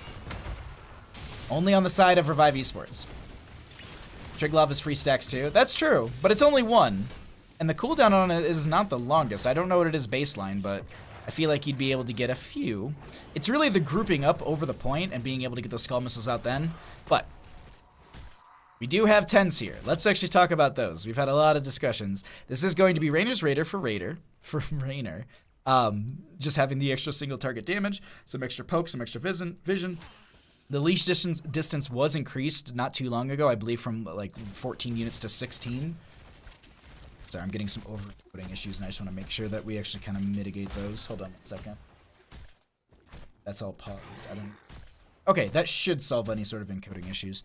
Only on the side of Reivie Esports. Triglove is free stacks too. That's true, but it's only one, and the cooldown on it is not the longest. I don't know what it is baseline, but I feel like you'd be able to get a few. It's really the grouping up over the point and being able to get those skull missiles out then, but we do have 10s here. Let's actually talk about those. We've had a lot of discussions. This is going to be Rainer's Raider for Rainer. Just having the extra single target damage, some extra poke, some extra vision. The leash distance was increased not too long ago, I believe from like 14 units to 16. Sorry, I'm getting some overcoding issues, and I just want to make sure that we actually kind of mitigate those. Hold on 1 second. That's all paused. Okay, that should solve any sort of encoding issues.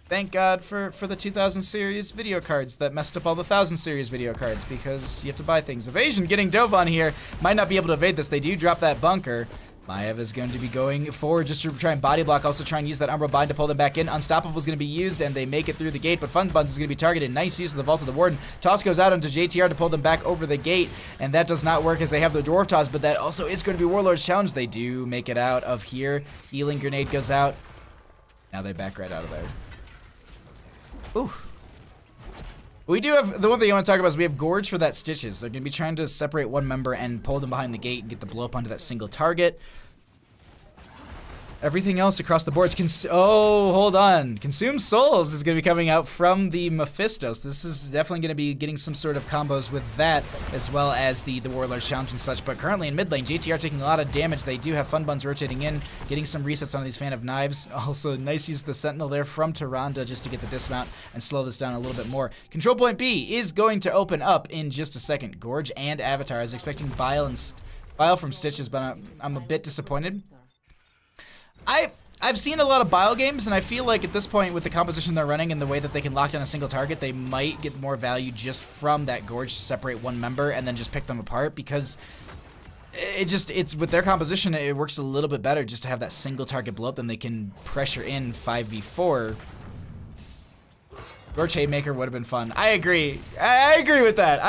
Thank God for the 2000 series video cards that messed up all the 1000 series video cards, because you have to buy things. Evasion getting dove on here. Might not be able to evade this. They do drop that bunker. Maiev is going to be going forward just to try and body block, also try and use that Umbral Bind to pull them back in. Unstoppable is going to be used, and they make it through the gate, but Fun Buns is going to be targeted. Nice use of the Vault of the Warden. Toss goes out onto JTR to pull them back over the gate, and that does not work as they have the Dwarf Toss, but that also is going to be Warlord's Challenge. They do make it out of here. Healing Grenade goes out. Now they back right out of there. Ooh. We do have, the one thing I want to talk about is we have Gorge for that Stitches. They're going to be trying to separate one member and pull them behind the gate and get the blow up onto that single target. Everything else across the board oh, hold on. Consume Souls is going to be coming out from the Mephistos. This is definitely going to be getting some sort of combos with that, as well as the Warlord's Challenge and such. But currently in mid lane, JTR taking a lot of damage. They do have Fun Buns rotating in, getting some resets on these Fan of Knives. Also, nice use of the Sentinel there from Tyrande just to get the dismount and slow this down a little bit more. Control point B is going to open up in just a second. Gorge and Avatar. I was expecting Bile from Stitches, but I'm a bit disappointed. I've seen a lot of Bile games, and I feel like at this point, with the composition they're running and the way that they can lock down a single target, they might get more value just from that Gorge to separate one member and then just pick them apart, because it's with their composition, it works a little bit better just to have that single target blow up, then they can pressure in 5v4. Gorge Haymaker would have been fun. I agree. I agree with that.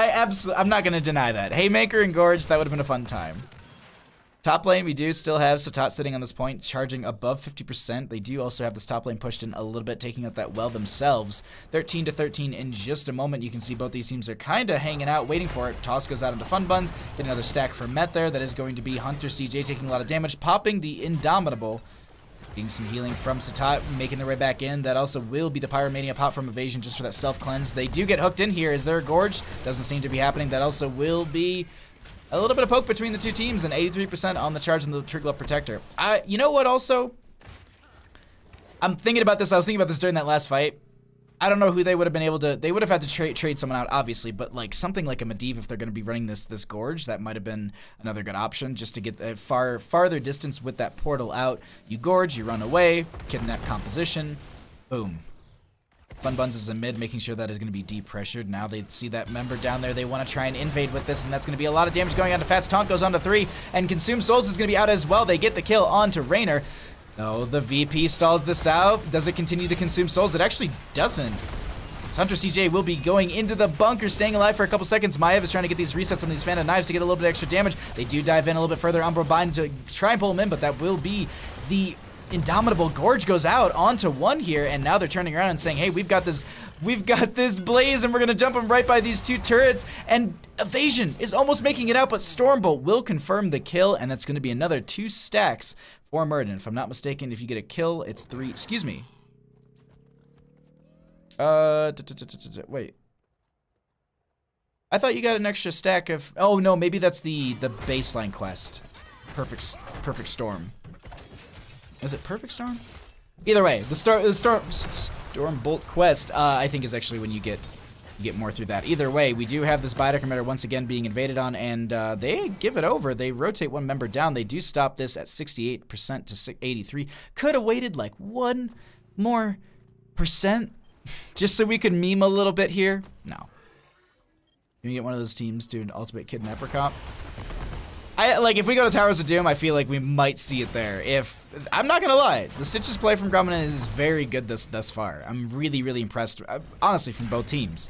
I'm not going to deny that. Haymaker and Gorge, that would have been a fun time. Top lane, we do still have Satat sitting on this point, charging above 50%. They do also have this top lane pushed in a little bit, taking out that well themselves. 13 to 13 in just a moment. You can see both these teams are kind of hanging out, waiting for it. Toss goes out into Fun Buns. Get another stack for Met there. That is going to be Hunter CJ taking a lot of damage, popping the Indomitable. Getting some healing from Satat, making their way back in. That also will be the Pyromania pop from Evasion just for that self-cleanse. They do get hooked in here. Is there a Gorge? Doesn't seem to be happening. That also will be a little bit of poke between the two teams, and 83% on the charge and the Triglove Protector. You know what also? I'm thinking about this. I was thinking about this during that last fight. I don't know who they would have been able to... They would have had to trade someone out, obviously, but like something like a Medivh, if they're going to be running this Gorge, that might have been another good option just to get a farther distance with that portal out. You Gorge, you run away, kidnap composition, boom. Fun Buns is in mid, making sure that is going to be depressured. Now they see that member down there. They want to try and invade with this, and that's going to be a lot of damage going on to Fats. Taunt goes on to 3, and Consume Souls is going to be out as well. They get the kill onto Rainer. Oh, the VP stalls this out. Does it continue to Consume Souls? It actually doesn't. Hunter CJ will be going into the bunker, staying alive for a couple seconds. Maiev is trying to get these resets on these Fan of Knives to get a little bit extra damage. They do dive in a little bit further. Umbral Bind to try and pull him in, but that will be the Indomitable. Gorge goes out onto 1 here, and now they're turning around and saying, hey, we've got this blaze, and we're gonna jump him right by these 2 turrets, and Evasion is almost making it out, but Stormbolt will confirm the kill, and that's gonna be another 2 stacks for Murden. If I'm not mistaken, if you get a kill, it's 3, excuse me. Wait. I thought you got an extra stack of, oh no, maybe that's the baseline quest. Perfect Storm. Is it Perfect Storm? Either way, the Storm Bolt quest, I think is actually when you get more through that. Either way, we do have this Biodeck emitter once again being invaded on, and they give it over. They rotate one member down. They do stop this at 68% to 83. Could have waited like 1 more percent just so we could meme a little bit here. No. Can we get one of those teams do an ultimate kidnapper comp? If we go to Towers of Doom, I feel like we might see it there. I'm not gonna lie, the Stitches play from Grumman is very good thus far. I'm really, really impressed, honestly, from both teams.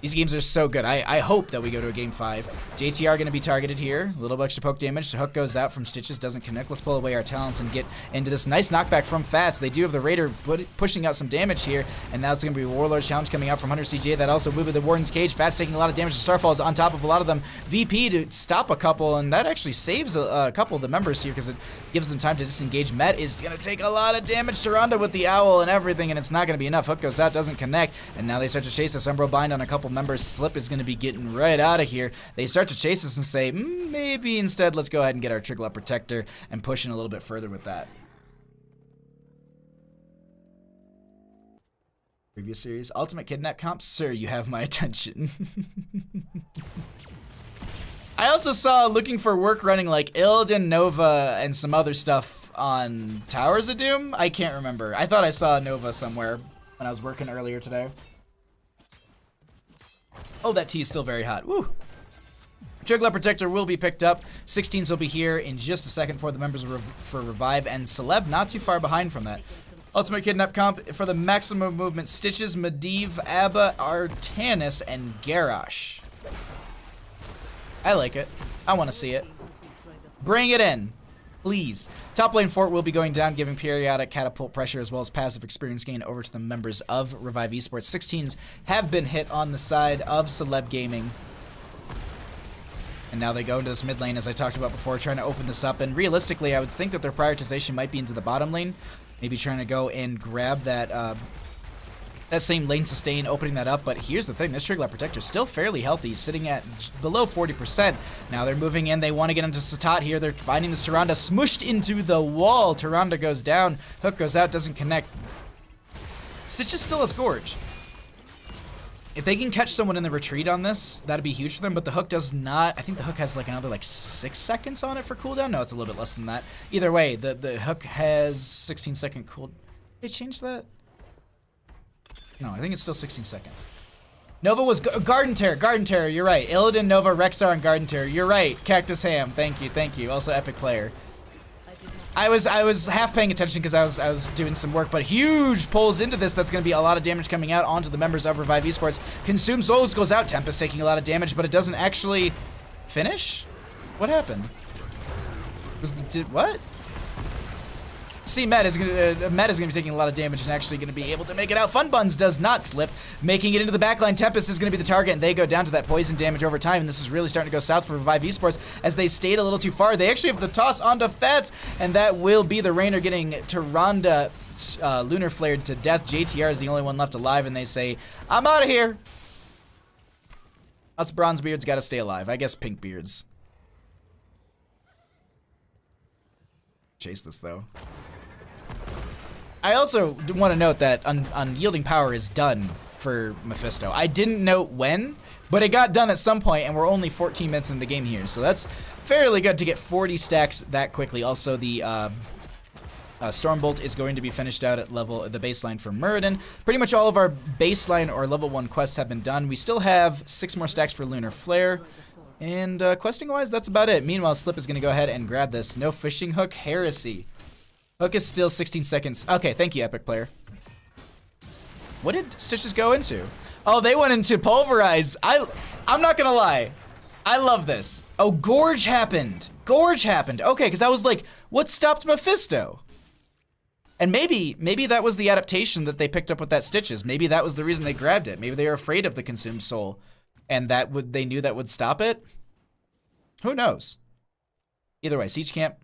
These games are so good. I hope that we go to a game 5. JTR going to be targeted here. A little bit extra poke damage. The hook goes out from Stitches. Doesn't connect. Let's pull away our talents and get into this nice knockback from Fats. They do have the Raider pushing out some damage here. And now it's going to be a Warlord challenge coming out from Hunter CJ. That also moved the Warden's Cage. Fats taking a lot of damage. Starfall is on top of a lot of them. VP to stop a couple. And that actually saves a couple of the members here because it gives them time to disengage. Met is going to take a lot of damage. Surrender with the Owl and everything. And it's not going to be enough. Hook goes out. Doesn't connect. And now they start to chase this Umbro Bind on a couple members. Slip is going to be getting right out of here. They start to chase us and say, maybe instead let's go ahead and get our Trickle Up Protector and push in a little bit further with that. Previous series, Ultimate Kidnap Comp? Sir, you have my attention. I also saw looking for work running like Illidan, Nova, and some other stuff on Towers of Doom. I can't remember. I thought I saw Nova somewhere when I was working earlier today. Oh, that tea is still very hot. Woo! Trickle Up Protector will be picked up. 16s will be here in just a second for the members for Revive, and Celeb not too far behind from that. Ultimate Kidnap Comp for the maximum movement. Stitches, Medivh, Abba, Artanis, and Garrosh. I like it. I want to see it. Bring it in. Please. Top lane fort will be going down, giving periodic catapult pressure as well as passive experience gain over to the members of Revive Esports. 16s have been hit on the side of Celeb Gaming. And now they go into this mid lane, as I talked about before, trying to open this up. And realistically, I would think that their prioritization might be into the bottom lane. Maybe trying to go and grab that that same lane sustain, opening that up. But here's the thing, this Trickle Up Protector is still fairly healthy, sitting at below 40%. Now they're moving in, they want to get into Satat here. They're finding this Tyrande smushed into the wall. Tyrande goes down, hook goes out, doesn't connect. Stitches still has Gorge. If they can catch someone in the retreat on this, that'd be huge for them, but the hook does not. I think the hook has like another 6 seconds on it for cooldown. No, it's a little bit less than that. Either way, the hook has 16-second cooldown. They changed that? No, I think it's still 16 seconds. Nova was Garden Terror, you're right. Illidan, Nova, Rexar, and Garden Terror. You're right. Cactus Ham, thank you. Also epic player. I was half paying attention because I was doing some work, but huge pulls into this. That's going to be a lot of damage coming out onto the members of Revive Esports. Consume Souls goes out. Tempest taking a lot of damage, but it doesn't actually finish? What happened? What? See, Met is gonna be taking a lot of damage and actually gonna be able to make it out. Fun Buns does not slip, making it into the backline. Tempest is gonna be the target, and they go down to that poison damage over time. And this is really starting to go south for Revive Esports as they stayed a little too far. They actually have the toss onto Fats, and that will be the Rainer getting Tyrande lunar flared to death. JTR is the only one left alive, and they say, "I'm out of here." Us bronze beards gotta stay alive. I guess pink beards. Chase this though. I also want to note that Unyielding Power is done for Mephisto. I didn't note when, but it got done at some point, and we're only 14 minutes in the game here, so that's fairly good to get 40 stacks that quickly. Also, the Stormbolt is going to be finished out at the baseline for Muradin. Pretty much all of our baseline or level 1 quests have been done. We still have 6 more stacks for Lunar Flare. And questing-wise, that's about it. Meanwhile, Slip is going to go ahead and grab this. No fishing hook, heresy. Hook is still 16 seconds. Okay, thank you, epic player. What did Stitches go into? Oh, they went into Pulverize. I'm not going to lie. I love this. Oh, Gorge happened. Gorge happened. Okay, because I was like, what stopped Mephisto? And maybe that was the adaptation that they picked up with that Stitches. Maybe that was the reason they grabbed it. Maybe they were afraid of the consumed soul. And they knew that would stop it? Who knows? Either way, Siege Camp.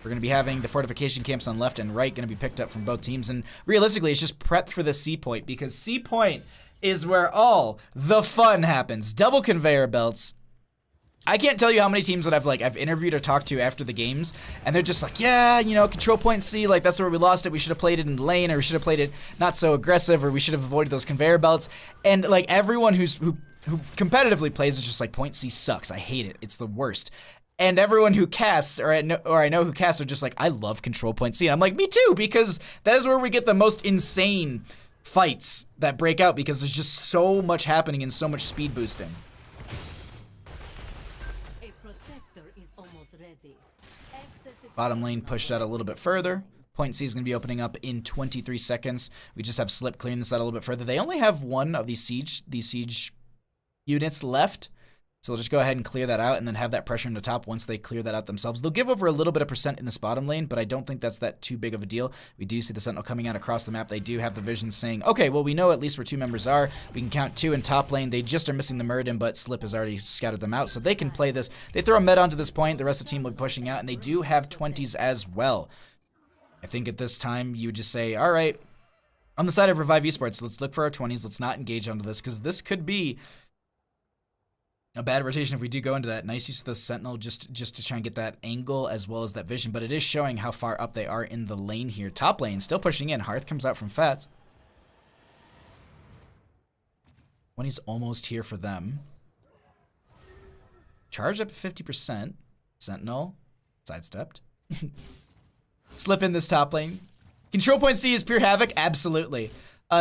We're going to be having the fortification camps on left and right going to be picked up from both teams. And realistically, it's just prep for the C point, because C point is where all the fun happens. Double conveyor belts. I can't tell you how many teams that I've interviewed or talked to after the games, and they're just like, yeah, you know, control point C, like that's where we lost it. We should have played it in the lane, or we should have played it not so aggressive, or we should have avoided those conveyor belts. And like everyone who competitively plays is just like, point C sucks. I hate it. It's the worst. And everyone who casts, or I know who casts, are just like, I love control point C. And I'm like, me too, because that is where we get the most insane fights that break out, because there's just so much happening and so much speed boosting. Bottom lane pushed out a little bit further. Point C is going to be opening up in 23 seconds. We just have Celeb clearing this out a little bit further. They only have one of these siege units left. So they'll just go ahead and clear that out and then have that pressure in the top once they clear that out themselves. They'll give over a little bit of percent in this bottom lane, but I don't think that's that too big of a deal. We do see the Sentinel coming out across the map. They do have the vision saying, okay, well, we know at least where 2 members are. We can count 2 in top lane. They just are missing the Muradin, but Slip has already scattered them out, so they can play this. They throw a med onto this point. The rest of the team will be pushing out, and they do have 20s as well. I think at this time, you would just say, all right, on the side of Revive Esports, let's look for our 20s. Let's not engage onto this, because this could be a bad rotation if we do go into that. Nice use of the Sentinel just to try and get that angle as well as that vision, but it is showing how far up they are in the lane here. Top lane still pushing in. Hearth comes out from Fats. 20's almost here for them. Charge up 50%. Sentinel sidestepped. Slip in this top lane. Control point C is pure havoc? Absolutely.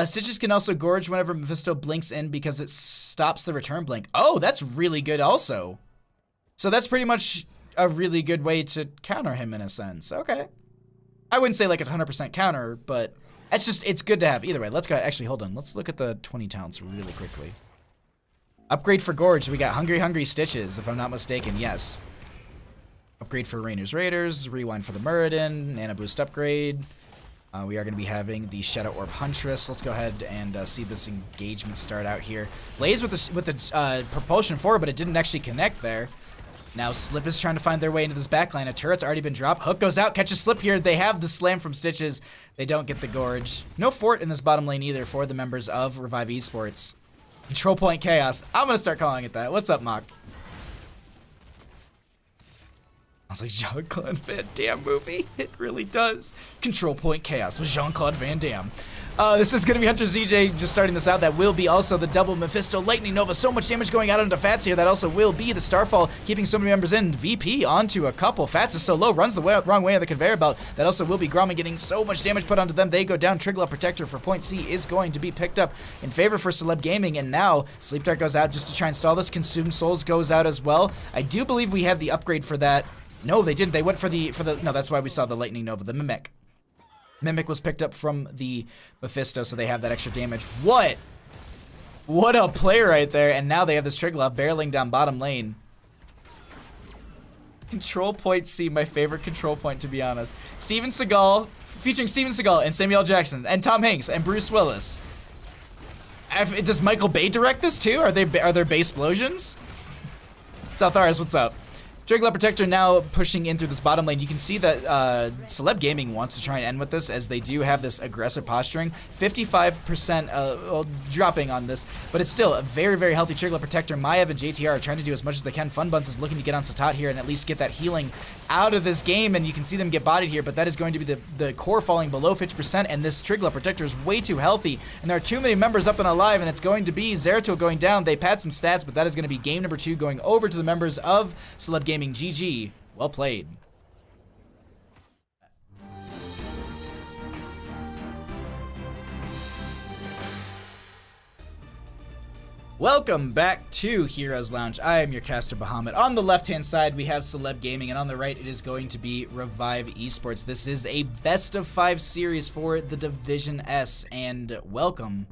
Stitches can also gorge whenever Mephisto blinks in because it stops the return blink. Oh, that's really good also. So that's pretty much a really good way to counter him in a sense. Okay. I wouldn't say like it's 100% counter, but it's good to have. Either way, let's go. Actually, hold on. Let's look at the 20 talents really quickly. Upgrade for Gorge. We got Hungry Stitches, if I'm not mistaken. Yes. Upgrade for Rainer's Raiders. Rewind for the Muradin. Nano Boost upgrade. We are going to be having the Shadow Orb Huntress. Let's go ahead and see this engagement start out here. Blaze with the propulsion forward, but it didn't actually connect there. Now Slip is trying to find their way into this backline. A turret's already been dropped. Hook goes out, catches Slip here. They have the slam from Stitches. They don't get the gorge. No fort in this bottom lane either for the members of Revive Esports. Control point chaos. I'm going to start calling it that. What's up, Mock? I was like, Jean-Claude Van Damme movie. It really does. Control point chaos with Jean-Claude Van Damme. This is going to be Hunter ZJ just starting this out. That will be also the double Mephisto Lightning Nova. So much damage going out onto Fats here. That also will be the Starfall, keeping so many members in. VP onto a couple. Fats is so low, runs the wrong way on the conveyor belt. That also will be Grommet getting so much damage put onto them. They go down. Triglav Protector for point C is going to be picked up in favor for Celeb Gaming. And now Sleep Dart goes out just to try and stall this. Consume Souls goes out as well. I do believe we have the upgrade for that. No, they didn't. They went for the no, that's why we saw the Lightning Nova, the Mimic. Mimic was picked up from the Mephisto, so they have that extra damage. What a play right there. And now they have this Triglav barreling down bottom lane. Control point C, my favorite control point, to be honest. Steven Seagal, featuring Steven Seagal and Samuel L. Jackson and Tom Hanks and Bruce Willis. Does Michael Bay direct this too? Are there Bay explosions? Southaris, what's up? Triglav Protector now pushing in through this bottom lane. You can see that Celeb Gaming wants to try and end with this, as they do have this aggressive posturing. 55% dropping on this, but it's still a very, very healthy Triglav Protector. Maiev and JTR are trying to do as much as they can. Fun Buns is looking to get on Satat here and at least get that healing out of this game, and you can see them get bodied here, but that is going to be the core falling below 50%, and this Triglav Protector is way too healthy, and there are too many members up and alive, and it's going to be Zeratul going down. They pad some stats, but that is going to be game number 2 going over to the members of Celeb Gaming. GG. Well played. Welcome back to Heroes Lounge. I am your caster Bahamut. On the left-hand side, we have Celeb Gaming, and on the right, it is going to be Revive Esports. This is a best-of-5 series for the Division S, and welcome.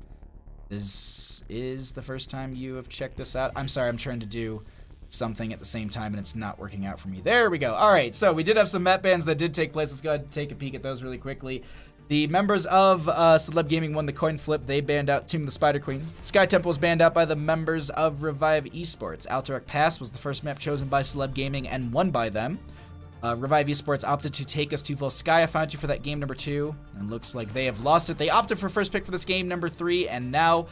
This is the first time you have checked this out. I'm sorry, I'm trying to do something at the same time, and it's not working out for me. There we go. All right, so we did have some map bans that did take place. Let's go ahead and take a peek at those really quickly. The members of Celeb Gaming won the coin flip. They banned out Tomb of the Spider Queen. Sky Temple was banned out by the members of Revive Esports. Alterac Pass was the first map chosen by Celeb Gaming and won by them. Revive Esports opted to take us to Volskaya Foundry for that game number 2, and looks like they have lost it. They opted for first pick for this game number 3, and now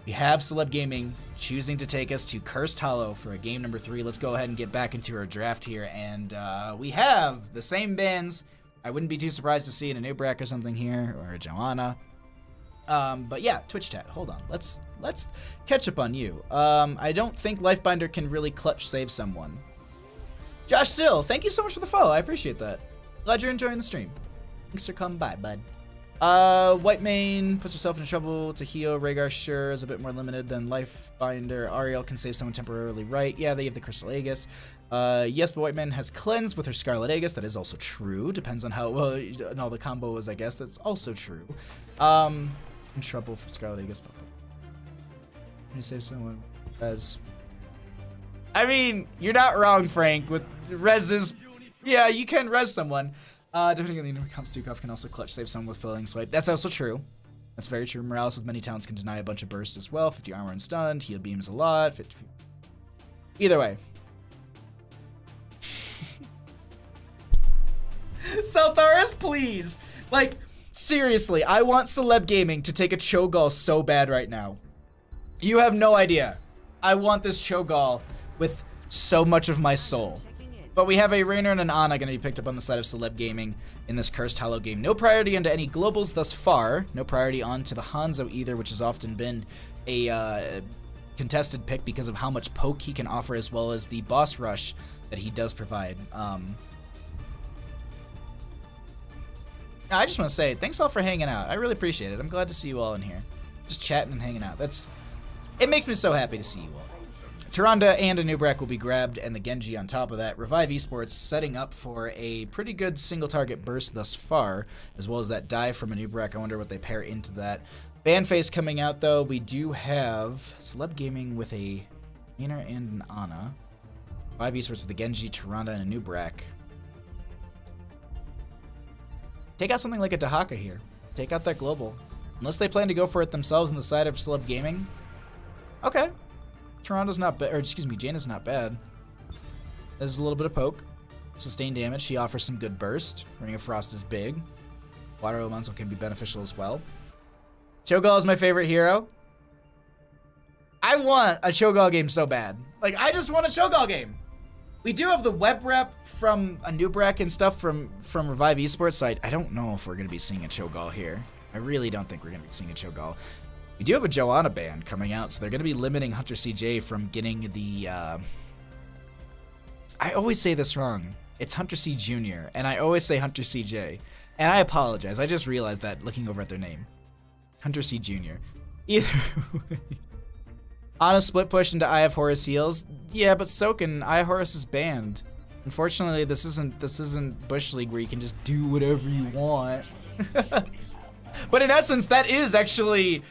We have Celeb Gaming choosing to take us to Cursed Hollow for a game number 3. Let's go ahead and get back into our draft here. And we have the same bands. I wouldn't be too surprised to see in a Nubrak or something here, or a Joanna. But yeah, Twitch chat, hold on. Let's catch up on you. I don't think Lifebinder can really clutch save someone. Josh Sill, thank you so much for the follow. I appreciate that. Glad you're enjoying the stream. Thanks for coming by, bud. White Mane puts herself into trouble. Tahio, Rhaegar sure is a bit more limited than Lifebinder. Ariel can save someone temporarily, right? Yeah, they have the Crystal Aegis. Yes, but White Mane has cleansed with her Scarlet Aegis. That is also true. Depends on how well and all the combo was, I guess. That's also true. In trouble for Scarlet Aegis. Can you save someone as... I mean, you're not wrong, Frank. With reses, yeah, you can res someone. Depending on the number comes, Dukov can also clutch save someone with Filling Swipe. That's also true. That's very true. Morales with many talents can deny a bunch of burst as well. 50 armor and stunned. Heal beams a lot. 50... Either way. Saltharis, please. Like, seriously, I want Celeb Gaming to take a Cho'Gall so bad right now. You have no idea. I want this Cho'Gall with so much of my soul. But we have a Raynor and an Ana going to be picked up on the side of Celeb Gaming in this Cursed Hollow game. No priority onto any globals thus far. No priority onto the Hanzo either, which has often been a contested pick because of how much poke he can offer, as well as the boss rush that he does provide. I just want to say, thanks all for hanging out. I really appreciate it. I'm glad to see you all in here. Just chatting and hanging out. It makes me so happy to see you all. Tyrande and a Nubrak will be grabbed, and the Genji on top of that. Revive Esports setting up for a pretty good single target burst thus far, as well as that dive from a Nubrak. I wonder what they pair into that. Ban face coming out, though. We do have Celeb Gaming with a Raynor and an Ana. Revive Esports with a Genji, Tyrande, and a Nubrak. Take out something like a Dahaka here. Take out that global. Unless they plan to go for it themselves on the side of Celeb Gaming. Okay. Tyrande's not bad, or excuse me, Jaina's not bad. There's a little bit of poke. Sustained damage. She offers some good burst. Ring of Frost is big. Water Elemental can be beneficial as well. Cho'Gall is my favorite hero. I want a Cho'Gall game so bad. Like, I just want a Cho'Gall game. We do have the web rep from a Nubrak and stuff from Revive Esports, so I don't know if we're going to be seeing a Cho'Gall here. I really don't think we're going to be seeing a Cho'Gall. We do have a Joanna ban coming out, so they're going to be limiting Hunter CJ from getting the... I always say this wrong. It's Hunter C Jr., and I always say Hunter CJ. And I apologize. I just realized that looking over at their name. Hunter C Jr. Either way. On a split push into Eye of Horus heals. Yeah, but Soken, Eye of Horus is banned. Unfortunately, this isn't Bush League where you can just do whatever you want. But in essence, that is actually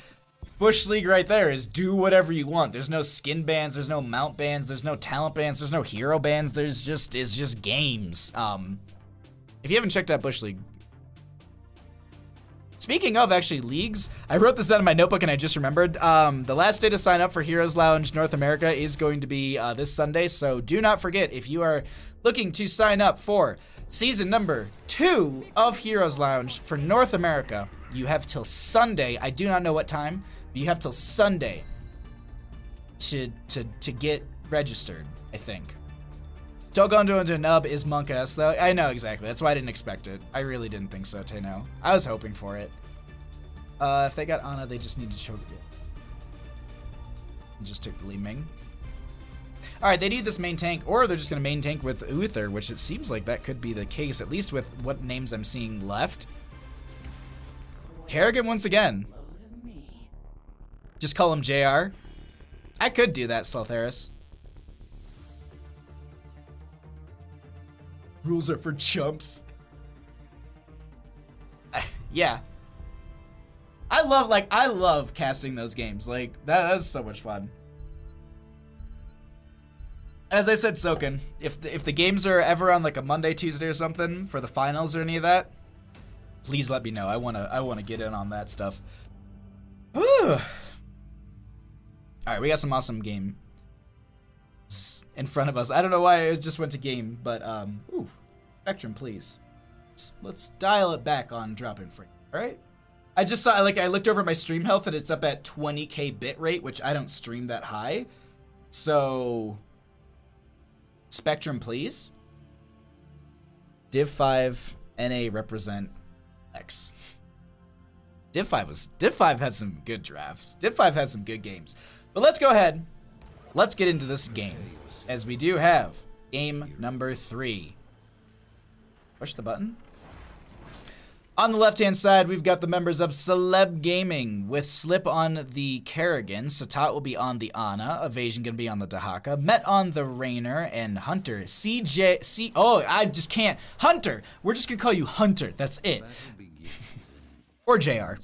Bush League right there, is do whatever you want. There's no skin bans, there's no mount bans, there's no talent bans, there's no hero bans, it's just games. If you haven't checked out Bush League, speaking of actually leagues, I wrote this down in my notebook and I just remembered. The last day to sign up for Heroes Lounge North America is going to be this Sunday, so do not forget, if you are looking to sign up for season number 2 of Heroes Lounge for North America, you have till Sunday. I do not know what time, but you have till Sunday to get registered, I think. Togondo into a nub is Monk S, though. I know, exactly. That's why I didn't expect it. I really didn't think so, Tano. I was hoping for it. If they got Ana, they just need to choke it. Just took the Li Ming. Alright, they need this main tank, or they're just going to main tank with Uther, which it seems like that could be the case, at least with what names I'm seeing left. Kerrigan once again. Just call him JR. I could do that, Saltharis. Rules are for chumps. Yeah. I love casting those games. Like, that's so much fun. As I said, Soken, if the games are ever on like a Monday, Tuesday or something for the finals or any of that, please let me know. I wanna get in on that stuff. All right, we got some awesome game in front of us. I don't know why I just went to game, but ooh, Spectrum, please. Let's dial it back on drop-in free. All right, I just saw, like, I looked over at my stream health and it's up at 20k bit rate, which I don't stream that high. So, Spectrum, please. Div 5 NA represent X. Div 5 has some good drafts. Div 5 has some good games. But let's go ahead. Let's get into this game, as we do have game number 3. Push the button. On the left-hand side, we've got the members of Celeb Gaming, with Slip on the Kerrigan, Satat will be on the Ana, Evasion gonna be on the Dahaka, Met on the Rainer, and Hunter. Oh, I just can't. Hunter! We're just gonna call you Hunter, that's it. Or JR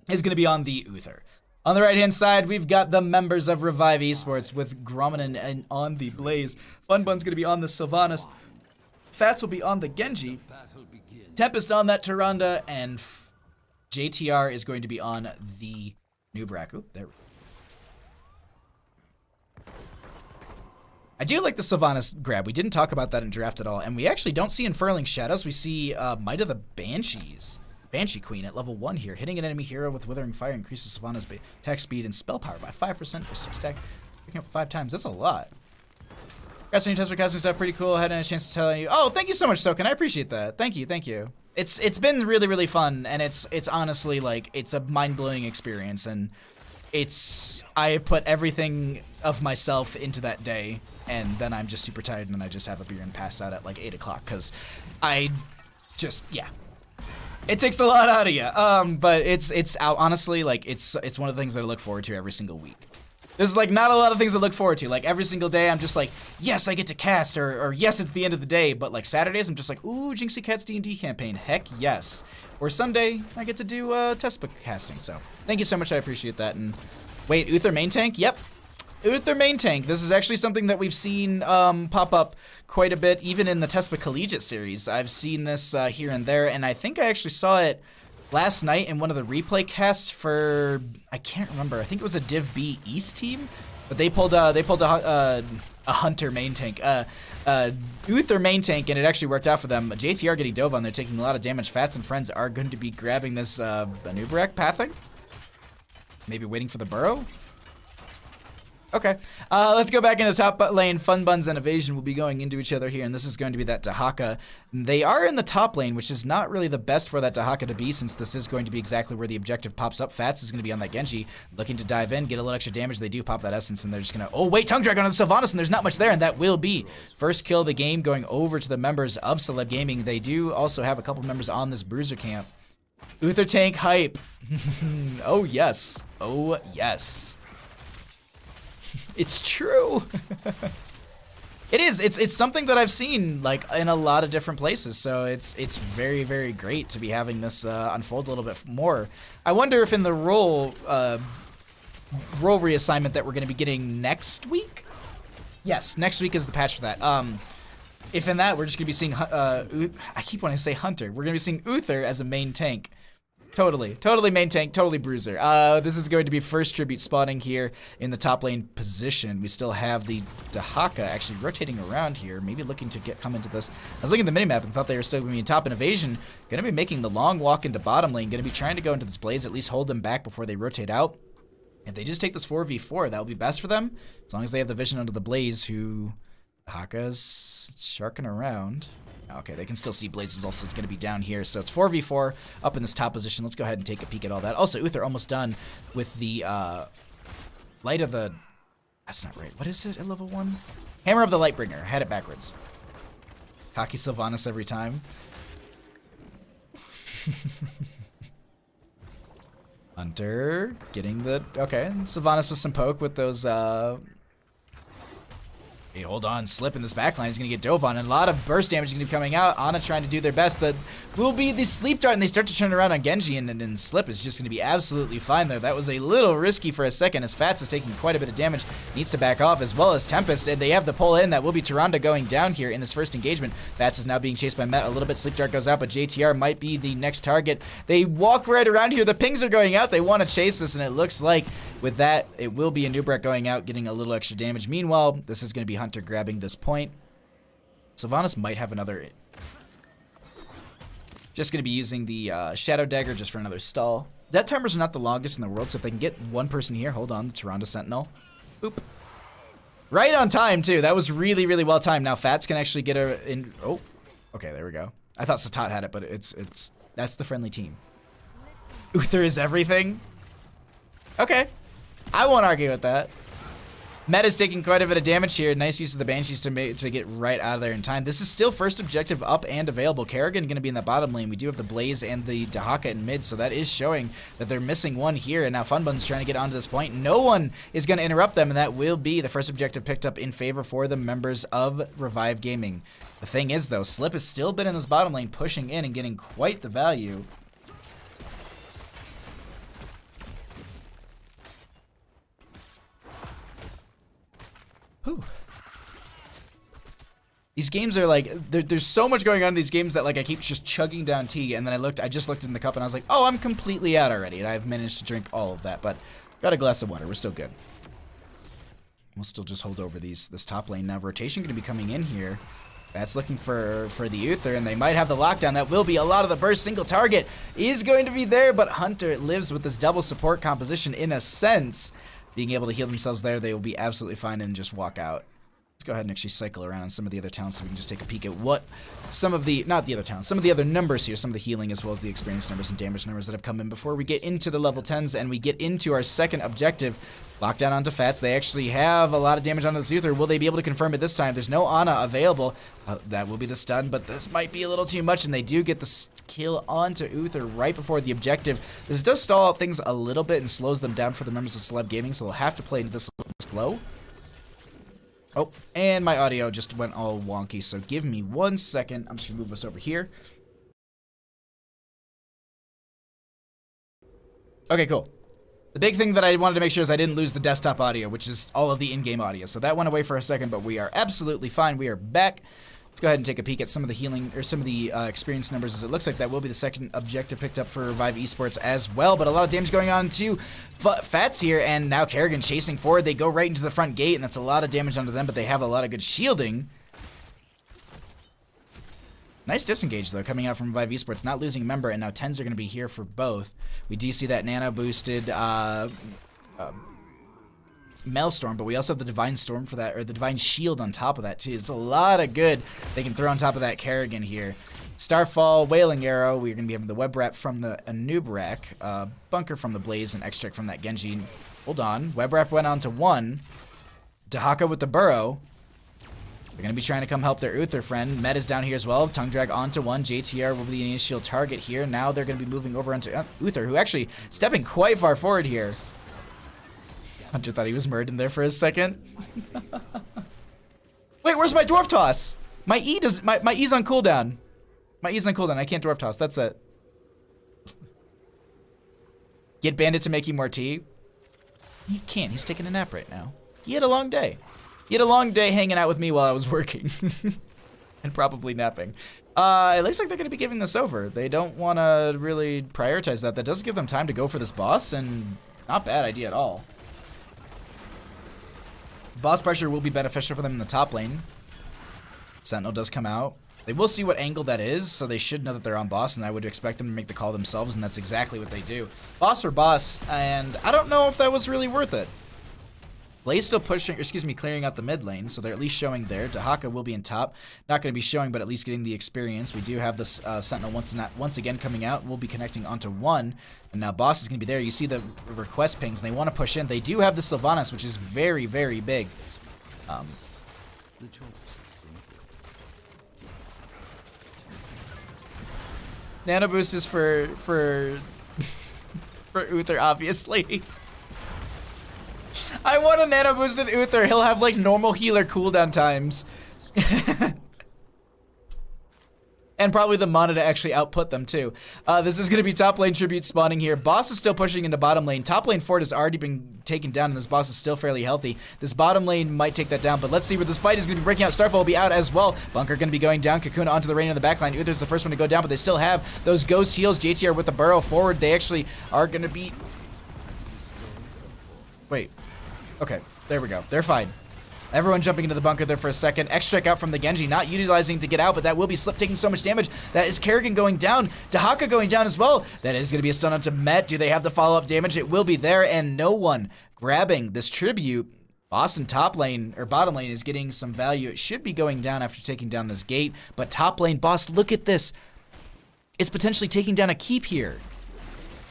is gonna be on the Uther. On the right-hand side, we've got the members of Reivie Esports, with Grommen and on the Blaze. Funbun's gonna be on the Sylvanas. Fats will be on the Genji. Tempest on that Tyrande, and JTR is going to be on the Nubraku. There. I do like the Sylvanas grab. We didn't talk about that in draft at all, and we actually don't see Unfurling Shadows. We see Might of the Banshees. Banshee Queen at level 1 here. Hitting an enemy hero with Withering Fire increases Sylvanas' attack speed and spell power by 5% for 6 stack. Picking up 5 times. That's a lot. Guys, when you test for casting stuff, pretty cool. Had a chance to tell you. Oh, thank you so much, Soken. I appreciate that. Thank you, thank you. It's been really, really fun, and it's honestly like it's a mind-blowing experience, and I have put everything of myself into that day, and then I'm just super tired, and then I just have a beer and pass out at like 8 o'clock because I just it takes a lot out of you. But it's honestly like it's one of the things that I look forward to every single week. There's like not a lot of things to look forward to. Like every single day I'm just like, yes, I get to cast, or yes, it's the end of the day. But like Saturdays I'm just like, ooh, Jinxie Cat's D&D campaign, heck yes. Or Sunday I get to do test book casting. So thank you so much, I appreciate that. And wait, Uther main tank? Yep, Uther main tank. This is actually something that we've seen pop up quite a bit, even in the test book collegiate series. I've seen this here and there, and I think I actually saw it last night in one of the replay casts for, I can't remember, I think it was a Div B East team, but they pulled a Hunter main tank, Uther main tank, and it actually worked out for them. JTR getting dove on, they're taking a lot of damage. Fats and friends are going to be grabbing this Anubarak pathing, maybe waiting for the burrow. Okay, let's go back into top lane. Funbuns and Evasion will be going into each other here, and this is going to be that Dahaka. They are in the top lane, which is not really the best for that Dahaka to be, since this is going to be exactly where the objective pops up. Fats is going to be on that Genji, looking to dive in, get a little extra damage. They do pop that Essence, and they're just going to, oh wait, Tongue Drag on the Sylvanas, and there's not much there, and that will be first kill of the game, going over to the members of Celeb Gaming. They do also have a couple members on this Bruiser camp. Uther tank hype. Oh yes, oh yes. It's true. It is. It's something that I've seen like in a lot of different places. So it's very, very great to be having this unfold a little bit more. I wonder if in the role reassignment that we're going to be getting next week. Yes, next week is the patch for that. If in that we're just going to be seeing I keep wanting to say Hunter. We're going to be seeing Uther as a main tank. Totally main tank, totally bruiser. This is going to be first tribute spawning here in the top lane position. We still have the Dahaka actually rotating around here, maybe looking to come into this. I was looking at the minimap and thought they were still going to be in top, and Evasion going to be making the long walk into bottom lane, going to be trying to go into this Blaze, at least hold them back before they rotate out. If they just take this 4v4, that will be best for them, as long as they have the vision under the Blaze, who Dahaka's sharking around. Okay, they can still see Blaze is also going to be down here, so it's 4v4 up in this top position. Let's go ahead and take a peek at all that. Also, Uther almost done with the Light of the... That's not right. What is it at level 1? Hammer of the Lightbringer. Had it backwards. Cocky Sylvanas every time. Hunter getting the... Okay, Sylvanas with some poke with those... Hey, hold on, Slip in this backline is going to get dove on, and a lot of burst damage is going to be coming out. Ana trying to do their best. That will be the sleep dart, and they start to turn around on Genji, and Slip is just going to be absolutely fine there. That was a little risky for a second, as Fats is taking quite a bit of damage. Needs to back off, as well as Tempest, and they have the pull in. That will be Tyrande going down here in this first engagement. Fats is now being chased by Met a little bit. Sleep dart goes out, but JTR might be the next target. They walk right around here. The pings are going out. They want to chase this, and it looks like with that, it will be Anubarak going out, getting a little extra damage. Meanwhile, this is going to be Hunter grabbing this point. Sylvanas might have another... Just going to be using the Shadow Dagger just for another stall. That timers are not the longest in the world, so if they can get one person here, hold on, the Tyrande Sentinel. Boop. Right on time, too. That was really, really well timed. Now Fats can actually get her in. Oh, okay, there we go. I thought Satat had it, but that's the friendly team. Uther is everything. Okay, I won't argue with that. Meta's taking quite a bit of damage here. Nice use of the Banshees to get right out of there in time. This is still first objective up and available. Kerrigan going to be in the bottom lane. We do have the Blaze and the Dahaka in mid, so that is showing that they're missing one here. And now Funbun's trying to get onto this point. No one is going to interrupt them, and that will be the first objective picked up in favor for the members of Revive Gaming. The thing is, though, Slip has still been in this bottom lane, pushing in and getting quite the value. Whew. These games are like, there's so much going on in these games that like I keep just chugging down tea, and then I just looked in the cup and I was like, oh, I'm completely out already, and I've managed to drink all of that, but got a glass of water. We're still good. We'll still just hold over this top lane. Now rotation going to be coming in here. That's looking for the Uther, and they might have the lockdown. That will be a lot of the burst. Single target is going to be there, but Hunter lives with this double support composition in a sense. Being able to heal themselves there, they will be absolutely fine and just walk out. Let's go ahead and actually cycle around on some of the other talents so we can just take a peek at what some of the, not the other talents, some of the other numbers here, some of the healing as well as the experience numbers and damage numbers that have come in before we get into the level 10s and we get into our second objective. Lockdown onto Fats. They actually have a lot of damage onto the Uther. Will they be able to confirm it this time? There's no Ana available. That will be the stun, but this might be a little too much, and they do get the kill onto Uther right before the objective. This does stall out things a little bit and slows them down for the members of Celeb Gaming, so they'll have to play into this a little slow. Oh, and my audio just went all wonky, so give me 1 second. I'm just going to move us over here. Okay, cool. The big thing that I wanted to make sure is I didn't lose the desktop audio, which is all of the in-game audio. So that went away for a second, but we are absolutely fine. We are back. Let's go ahead and take a peek at some of the healing, or some of the experience numbers, as it looks like that will be the second objective picked up for Revive Esports as well. But a lot of damage going on to Fats here, and now Kerrigan chasing forward. They go right into the front gate, and that's a lot of damage onto them, but they have a lot of good shielding. Nice disengage, though, coming out from Revive Esports, not losing a member, and now 10s are going to be here for both. We do see that nano-boosted Maelstrom, but we also have the Divine Storm for that, or the Divine Shield on top of that, too. It's a lot of good they can throw on top of that Kerrigan here. Starfall, Wailing Arrow, we're going to be having the Web Wrap from the Anub'arak, Bunker from the Blaze, and Extract from that Genji. Hold on, Web Wrap went on to 1. Dahaka with the Burrow. They're going to be trying to come help their Uther friend. Met is down here as well. Tongue Drag onto 1. JTR will be the initial target here. Now they're going to be moving over onto Uther, who actually stepping quite far forward here. Hunter thought he was murdered in there for a second. Wait, where's my Dwarf Toss? My E's on cooldown. My E's on cooldown. I can't Dwarf Toss. That's it. Get Bandit to make you more tea. He can't. He's taking a nap right now. He had a long day. He had a long day hanging out with me while I was working. And probably napping. It looks like they're going to be giving this over. They don't want to really prioritize that. That does give them time to go for this boss, and not bad idea at all. Boss pressure will be beneficial for them in the top lane. Sentinel does come out. They will see what angle that is, so they should know that they're on boss, and I would expect them to make the call themselves, and that's exactly what they do. Boss for boss, and I don't know if that was really worth it. Blaze still pushing, clearing out the mid lane, so they're at least showing there. Dahaka will be in top. Not going to be showing, but at least getting the experience. We do have this Sentinel once again coming out. We'll be connecting onto 1, and now boss is going to be there. You see the request pings, and they want to push in. They do have the Sylvanas, which is very, very big. Nano boost is for Uther, obviously. I want a nano boosted Uther. He'll have like normal healer cooldown times. And probably the mana to actually output them too. This is going to be top lane tribute spawning here. Boss is still pushing into bottom lane. Top lane Fort has already been taken down, and this boss is still fairly healthy. This bottom lane might take that down, but let's see where this fight is going to be breaking out. Starfall will be out as well. Bunker going to be going down. Kakuna onto the rain in the backline. Uther's the first one to go down, but they still have those ghost heals. JTR with the burrow forward. They actually are going to be... Wait. Okay, there we go. They're fine. Everyone jumping into the bunker there for a second. X-Strike out from the Genji, not utilizing to get out, but that will be Slip taking so much damage. That is Kerrigan going down. Dahaka going down as well. That is going to be a stun onto Met. Do they have the follow-up damage? It will be there, and no one grabbing this tribute. Boston top lane, or bottom lane, is getting some value. It should be going down after taking down this gate, but top lane, Boss, look at this. It's potentially taking down a keep here.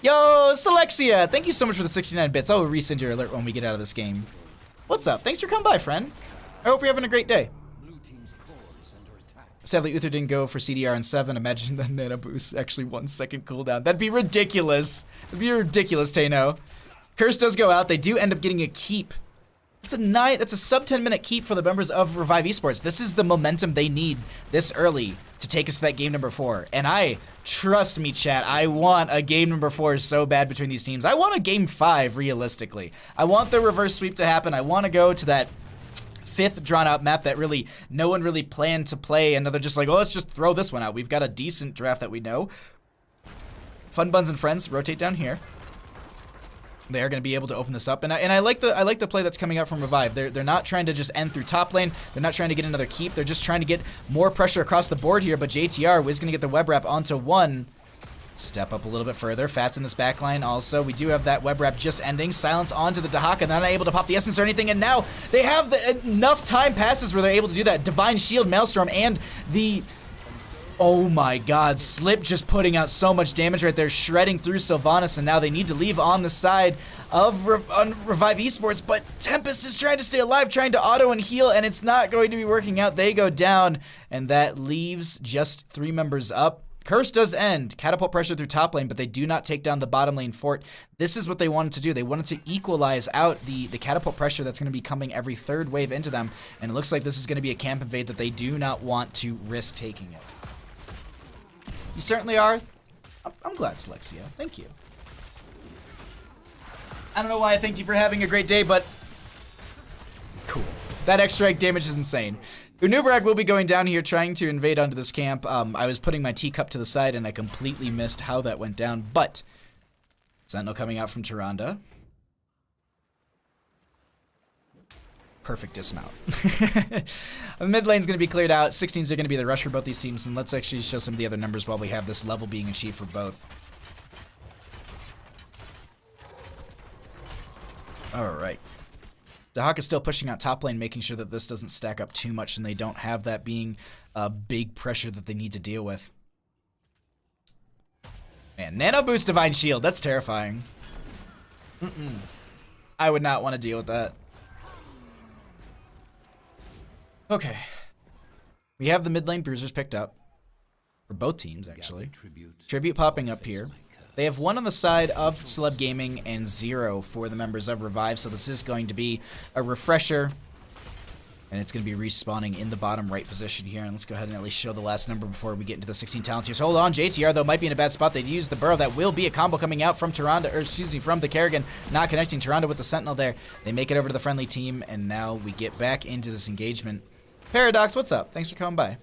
Yo, Selexia, thank you so much for the 69 bits. I'll resend your alert when we get out of this game. What's up? Thanks for coming by, friend. I hope you're having a great day. Sadly, Uther didn't go for CDR in 7. Imagine the nano boost actually 1 second cooldown. That'd be ridiculous. That'd be ridiculous, Tano. Curse does go out. They do end up getting a keep. That's a sub 10 minute keep for the members of Revive Esports. This is the momentum they need this early to take us to that game number 4. And trust me, chat, I want a game number 4 so bad between these teams. I want a game 5, realistically. I want the reverse sweep to happen. I want to go to that 5th drawn out map that really no one really planned to play, and they're just like, oh, let's just throw this one out. We've got a decent draft that we know. Fun Buns and Friends, rotate down here. They are going to be able to open this up, and I like the play that's coming out from Revive. They're not trying to just end through top lane. They're not trying to get another keep. They're just trying to get more pressure across the board here. But JTR is going to get the web wrap onto 1. Step up a little bit further. Fats in this backline also. We do have that web wrap just ending. Silence onto the Dahaka. They're not able to pop the essence or anything, and now they have enough time passes where they're able to do that. Divine Shield, Maelstrom, and the... Oh my god, Slip just putting out so much damage right there, shredding through Sylvanas, and now they need to leave on the side of Revive Esports, but Tempest is trying to stay alive, trying to auto and heal, and it's not going to be working out. They go down, and that leaves just 3 members up. Curse does end. Catapult pressure through top lane, but they do not take down the bottom lane fort. This is what they wanted to do. They wanted to equalize out the catapult pressure that's going to be coming every 3rd wave into them, and it looks like this is going to be a camp invade that they do not want to risk taking it. You certainly are. I'm glad, Selexia. Thank you. I don't know why I thanked you for having a great day, but cool. That extra damage is insane. Unubarak will be going down here trying to invade onto this camp. I was putting my teacup to the side and I completely missed how that went down, but Sentinel coming out from Tyrande. Perfect dismount. The mid lane's going to be cleared out. 16s are going to be the rush for both these teams, and let's actually show some of the other numbers while we have this level being achieved for both. Alright. Dahaka's still pushing out top lane, making sure that this doesn't stack up too much and they don't have that being a big pressure that they need to deal with. Man, Nano Boost Divine Shield, that's terrifying. I would not want to deal with that. Okay. We have the mid lane bruisers picked up. For both teams, actually. Tribute popping up here. They have 1 on the side of Celeb Gaming and 0 for the members of Revive, so this is going to be a refresher. And it's going to be respawning in the bottom right position here. And let's go ahead and at least show the last number before we get into the 16 talents here. So hold on, JTR, though, might be in a bad spot. They use the Burrow. That will be a combo coming out from Tyrande, or excuse me, from the Kerrigan. Not connecting Tyrande with the Sentinel there. They make it over to the friendly team, and now we get back into this engagement. Paradox, what's up? Thanks for coming by.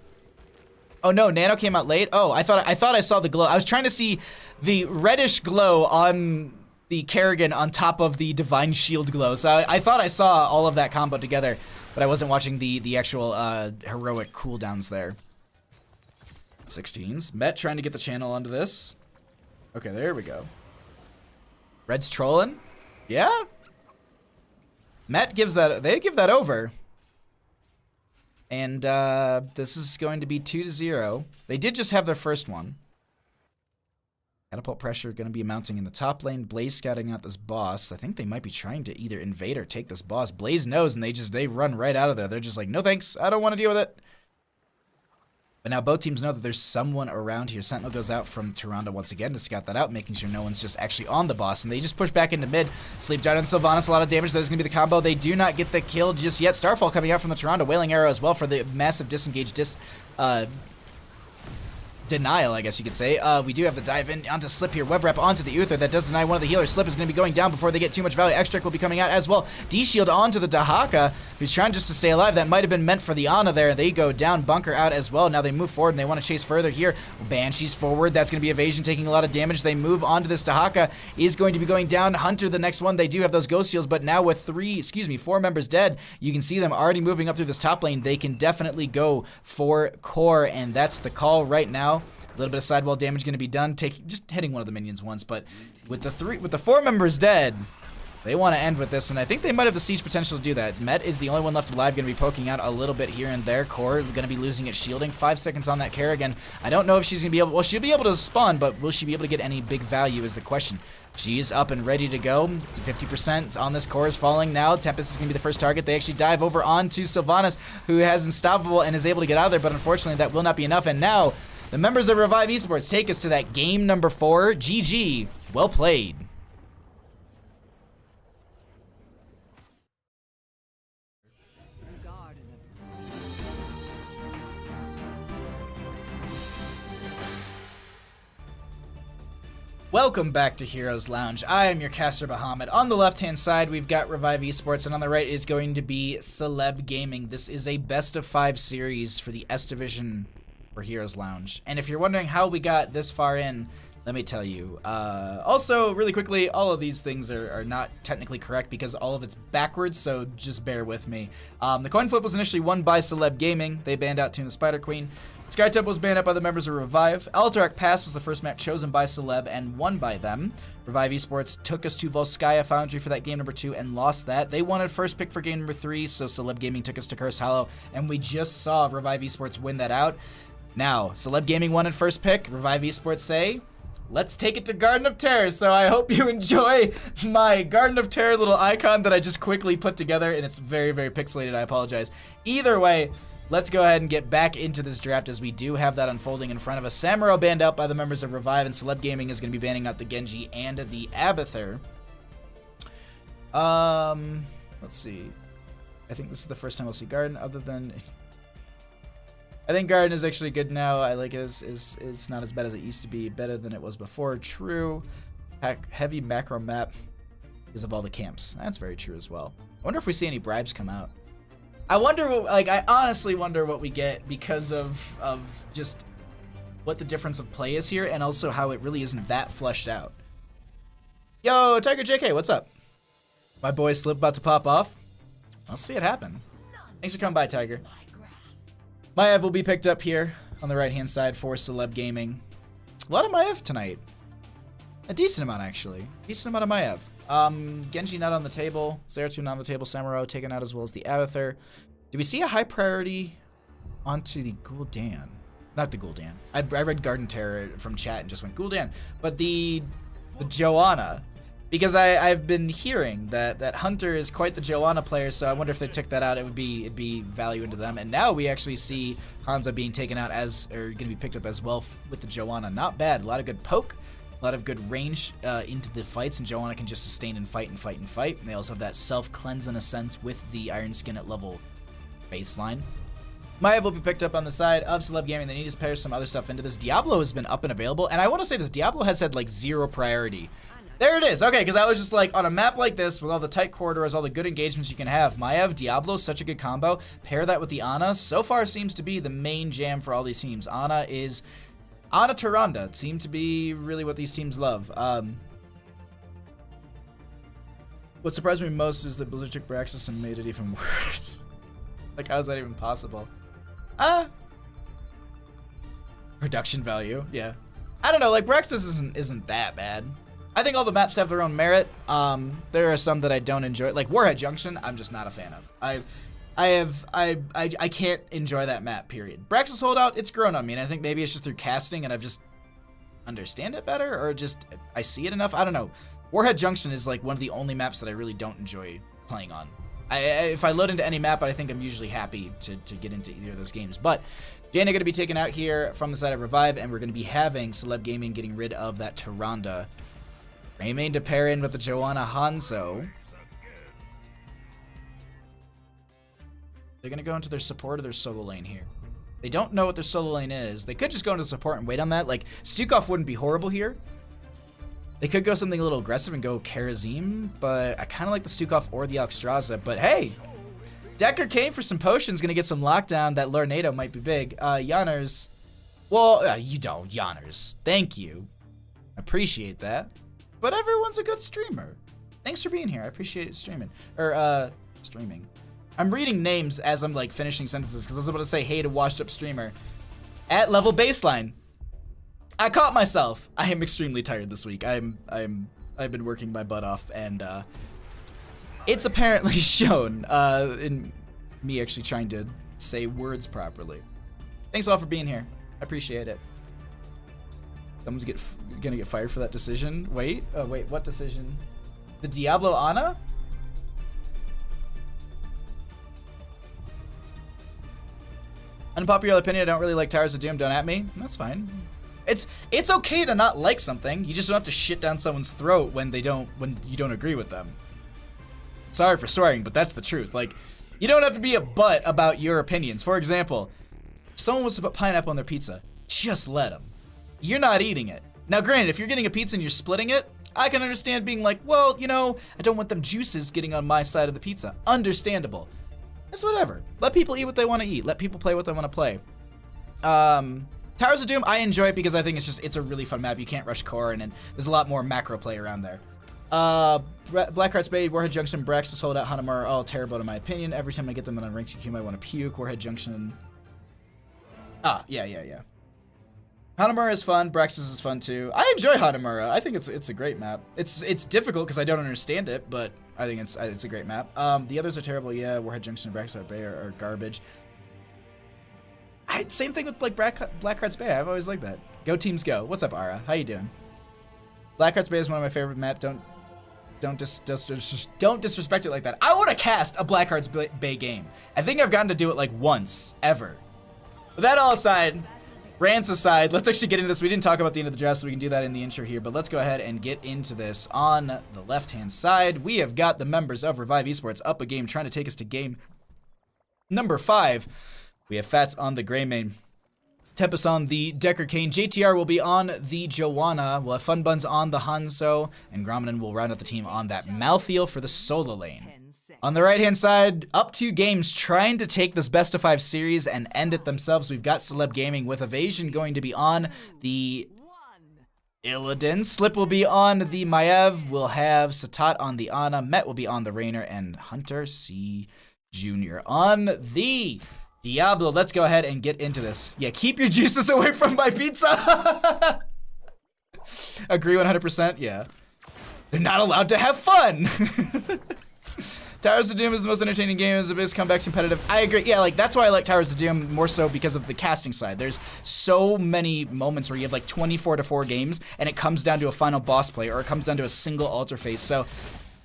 Oh no, Nano came out late. Oh, I thought I saw the glow. I was trying to see the reddish glow on the Kerrigan on top of the Divine Shield glow. So I thought I saw all of that combo together, but I wasn't watching the actual heroic cooldowns there. 16s. Met trying to get the channel onto this. Okay, there we go. Red's trolling. Yeah. Met gives that. They give that over. And this is going to be 2-0. They did just have their first one. Catapult pressure going to be mounting in the top lane. Blaze scouting out this boss. I think they might be trying to either invade or take this boss. Blaze knows, and they run right out of there. They're just like, no thanks, I don't want to deal with it. But now both teams know that there's someone around here. Sentinel goes out from Tyrande once again to scout that out, making sure no one's just actually on the boss. And they just push back into mid. Sleep Giant and Sylvanas, a lot of damage. That's going to be the combo. They do not get the kill just yet. Starfall coming out from the Tyrande. Wailing Arrow as well for the massive disengage denial, I guess you could say. We do have the dive in onto Slip here. Web rep onto the Uther. That does deny one of the healers. Slip is going to be going down before they get too much value. Extract will be coming out as well. D-Shield onto the Dahaka, who's trying just to stay alive. That might have been meant for the Ana there. They go down. Bunker out as well. Now they move forward and they want to chase further here. Banshee's forward. That's going to be evasion, taking a lot of damage. They move onto this Dahaka. Is going to be going down. Hunter, the next one. They do have those ghost heals, but now with 4 members dead, you can see them already moving up through this top lane. They can definitely go for core, and that's the call right now. A little bit of sidewall damage going to be done, just hitting one of the minions once, but with the 4 members dead, they want to end with this, and I think they might have the siege potential to do that. Met is the only one left alive, going to be poking out a little bit here and there. Core going to be losing its shielding. 5 seconds on that Kerrigan. I don't know if she's going to be able, well, she'll be able to spawn, but will she be able to get any big value is the question. She's up and ready to go. 50% on this core is falling now. Tempest is going to be the first target. They actually dive over onto Sylvanas, who has Unstoppable and is able to get out of there, but unfortunately that will not be enough, and now the members of Revive Esports take us to that game number 4. GG. Well played. Welcome back to Heroes Lounge. I am your caster Bahamut. On the left-hand side, we've got Revive Esports, and on the right is going to be Celeb Gaming. This is a best-of-5 series for the S Division for Heroes Lounge. And if you're wondering how we got this far in, let me tell you. Also, really quickly, all of these things are not technically correct because all of it's backwards, so just bear with me. The coin flip was initially won by Celeb Gaming. They banned out Tune the Spider Queen. Sky Temple was banned out by the members of Revive. Alterac Pass was the first map chosen by Celeb and won by them. Revive Esports took us to Volskaya Foundry for that game number 2 and lost that. They wanted first pick for game number 3, so Celeb Gaming took us to Curse Hollow, and we just saw Revive Esports win that out. Now, Celeb Gaming wanted first pick. Revive Esports say, let's take it to Garden of Terror. So I hope you enjoy my Garden of Terror little icon that I just quickly put together, and it's very, very pixelated. I apologize. Either way, let's go ahead and get back into this draft as we do have that unfolding in front of us. Samuro banned out by the members of Revive, and Celeb Gaming is going to be banning out the Genji and the Abathur. Let's see. I think this is the first time we'll see Garden, other than... I think Garden is actually good now. I like it. It's not as bad as it used to be. Better than it was before. True. Heavy macro map because of all the camps. That's very true as well. I wonder if we see any bribes come out. I wonder what, like, I honestly wonder what we get because of just what the difference of play is here, and also how it really isn't that fleshed out. Yo, Tiger JK, what's up? My boy Slip about to pop off. I'll see it happen. Thanks for coming by, Tiger. Maev will be picked up here on the right-hand side for Celeb Gaming. A lot of Maev tonight. A decent amount, actually. Decent amount of Maev. Genji not on the table. Zeratul not on the table. Samuro taken out as well as the Abathur. Do we see a high priority onto the Gul'dan? Not the Gul'dan. I read Garden Terror from chat and just went Gul'dan. But the Joanna. Because I've been hearing that Hunter is quite the Joanna player, so I wonder if they took that out, it'd be value into them. And now we actually see Hanzo being taken out or going to be picked up as well with the Joanna. Not bad. A lot of good poke. A lot of good range into the fights, and Joanna can just sustain and fight and fight and fight. And they also have that self-cleanse in a sense with the Iron Skin at level baseline. Maev will be picked up on the side of Celeb Gaming. They need to pair some other stuff into this. Diablo has been up and available, and I want to say this, Diablo has had like 0 priority. There it is. Okay, because I was just like, on a map like this, with all the tight corridors, all the good engagements you can have, Maev, Diablo, such a good combo. Pair that with the Ana. So far seems to be the main jam for all these teams. Ana Tyrande seem to be really what these teams love. What surprised me most is that Blizzard took Braxis and made it even worse. Like, how is that even possible? Production value, yeah. I don't know, like, Braxis isn't that bad. I think all the maps have their own merit. There are some that I don't enjoy. Like Warhead Junction, I'm just not a fan of. I can't enjoy that map, period. Braxis Holdout, it's grown on me, and I think maybe it's just through casting and I've just understand it better, or just I see it enough. I don't know. Warhead Junction is like one of the only maps that I really don't enjoy playing on. If I load into any map, I think I'm usually happy to get into either of those games. But Jaina going to be taken out here from the side of Revive, and we're going to be having Celeb Gaming getting rid of that Tyrande. Remain to pair in with the Joanna Hanzo. They're going to go into their support or their solo lane here. They don't know what their solo lane is. They could just go into support and wait on that. Like, Stukov wouldn't be horrible here. They could go something a little aggressive and go Karazim, but I kind of like the Stukov or the Alexstrasza. But hey, Decker came for some potions, gonna get some lockdown. That Lornado might be big. Yanners, well, you don't. Yanners, thank you. Appreciate that. But everyone's a good streamer. Thanks for being here. I appreciate streaming. Or, streaming. I'm reading names as I'm like finishing sentences because I was about to say hey to washed up streamer. At level baseline. I caught myself. I am extremely tired this week. I've been working my butt off, and it's apparently shown in me actually trying to say words properly. Thanks all for being here. I appreciate it. Someone's gonna get fired for that decision. Wait, what decision? The Diablo Ana? Unpopular opinion, I don't really like Towers of Doom. Don't at me. That's fine. It's okay to not like something. You just don't have to shit down someone's throat when you don't agree with them. Sorry for swearing, but that's the truth. Like, you don't have to be a butt about your opinions. For example, if someone was to put pineapple on their pizza, just let them. You're not eating it. Now, granted, if you're getting a pizza and you're splitting it, I can understand being like, well, you know, I don't want them juices getting on my side of the pizza. Understandable. It's whatever. Let people eat what they want to eat. Let people play what they want to play. Towers of Doom, I enjoy it because I think it's a really fun map. You can't rush core, and there's a lot more macro play around there. Blackheart's Bay, Warhead Junction, Braxis, Holdout, Hanamar are all terrible in my opinion. Every time I get them on a ranked QQ, I want to puke. Warhead Junction. Yeah. Hanamura is fun. Braxis is fun too. I enjoy Hanamura. I think it's a great map. It's difficult because I don't understand it, but I think it's a great map. The others are terrible. Yeah, Warhead Junction and Braxis Bay are garbage. Same thing with like Blackheart's Bay. I've always liked that. Go teams go. What's up, Ara? How you doing? Blackheart's Bay is one of my favorite maps. Don't disrespect it like that. I want to cast a Blackheart's Bay game. I think I've gotten to do it like once ever. But that all aside. Rants aside, let's actually get into this. We didn't talk about the end of the draft, so we can do that in the intro here, but let's go ahead and get into this. On the left-hand side, we have got the members of Revive Esports up a game, trying to take us to game number 5. We have Fats on the Greymane, Tempest on the Decker Kane, JTR will be on the Joanna, we'll have Fun Buns on the Hanzo, and Grominen will round out the team on that Malthael for the solo lane. On the right-hand side, up 2 games trying to take this best-of-5 series and end it themselves. We've got Celeb Gaming with Evasion going to be on the Illidan. Slip will be on the Maev. We'll have Satat on the Ana. Met will be on the Raynor. And Hunter C. Jr. on the Diablo. Let's go ahead and get into this. Yeah, keep your juices away from my pizza. Agree 100%? Yeah. They're not allowed to have fun. Towers of Doom is the most entertaining game. It's the biggest comeback competitive. I agree. Yeah, like that's why I like Towers of Doom more so because of the casting side. There's so many moments where you have like 24-4 games and it comes down to a final boss play or it comes down to a single altar phase. So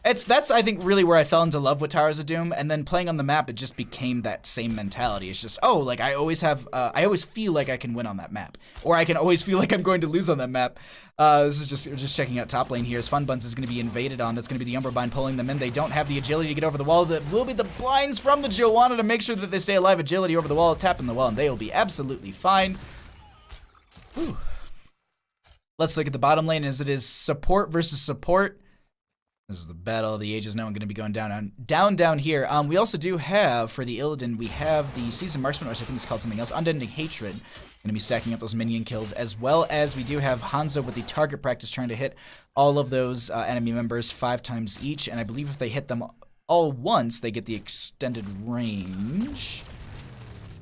that's I think really where I fell into love with Towers of Doom, and then playing on the map it just became that same mentality. It's just like I always feel like I can win on that map, or I can always feel like I'm going to lose on that map. This is just checking out top lane here. As Fun Buns is going to be invaded on. That's going to be the Umberbind pulling them in. They don't have the agility to get over the wall. That will be the blinds from the Joanna to make sure that they stay alive. Agility over the wall, tapping the wall, and they will be absolutely fine. Whew. Let's look at the bottom lane as it is support versus support. This is the battle of the ages. No one going to be going down here. We also do have, for the Illidan, we have the Seasoned Marksman, which I think is called something else. Unending Hatred. Going to be stacking up those minion kills, as well as we do have Hanzo with the target practice trying to hit all of those enemy members 5 times each. And I believe if they hit them all once, they get the extended range.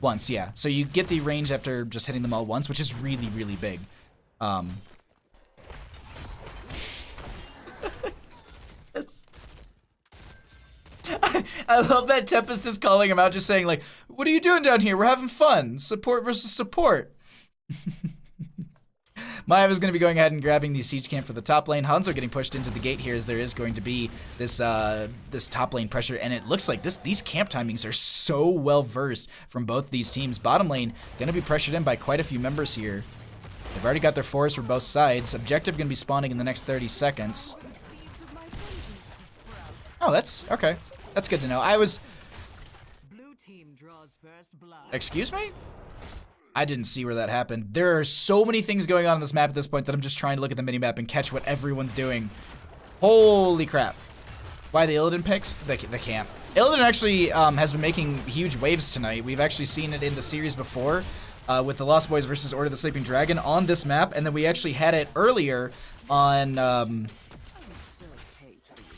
Once, yeah. So you get the range after just hitting them all once, which is really, really big. I love that Tempest is calling him out, just saying like, what are you doing down here? We're having fun. Support versus support. Maev is going to be going ahead and grabbing the siege camp for the top lane. Hanzo getting pushed into the gate here as there is going to be this this top lane pressure, and it looks like these camp timings are so well versed from both these teams. Bottom lane going to be pressured in by quite a few members here. They've already got their forests for both sides. Objective going to be spawning in the next 30 seconds. Oh, that's okay. That's good to know. Blue team draws first blood. Excuse me? I didn't see where that happened. There are so many things going on this map at this point that I'm just trying to look at the minimap and catch what everyone's doing. Holy crap. Why the Illidan picks? They can't. Illidan actually has been making huge waves tonight. We've actually seen it in the series before with the Lost Boys versus Order of the Sleeping Dragon on this map, and then we actually had it earlier on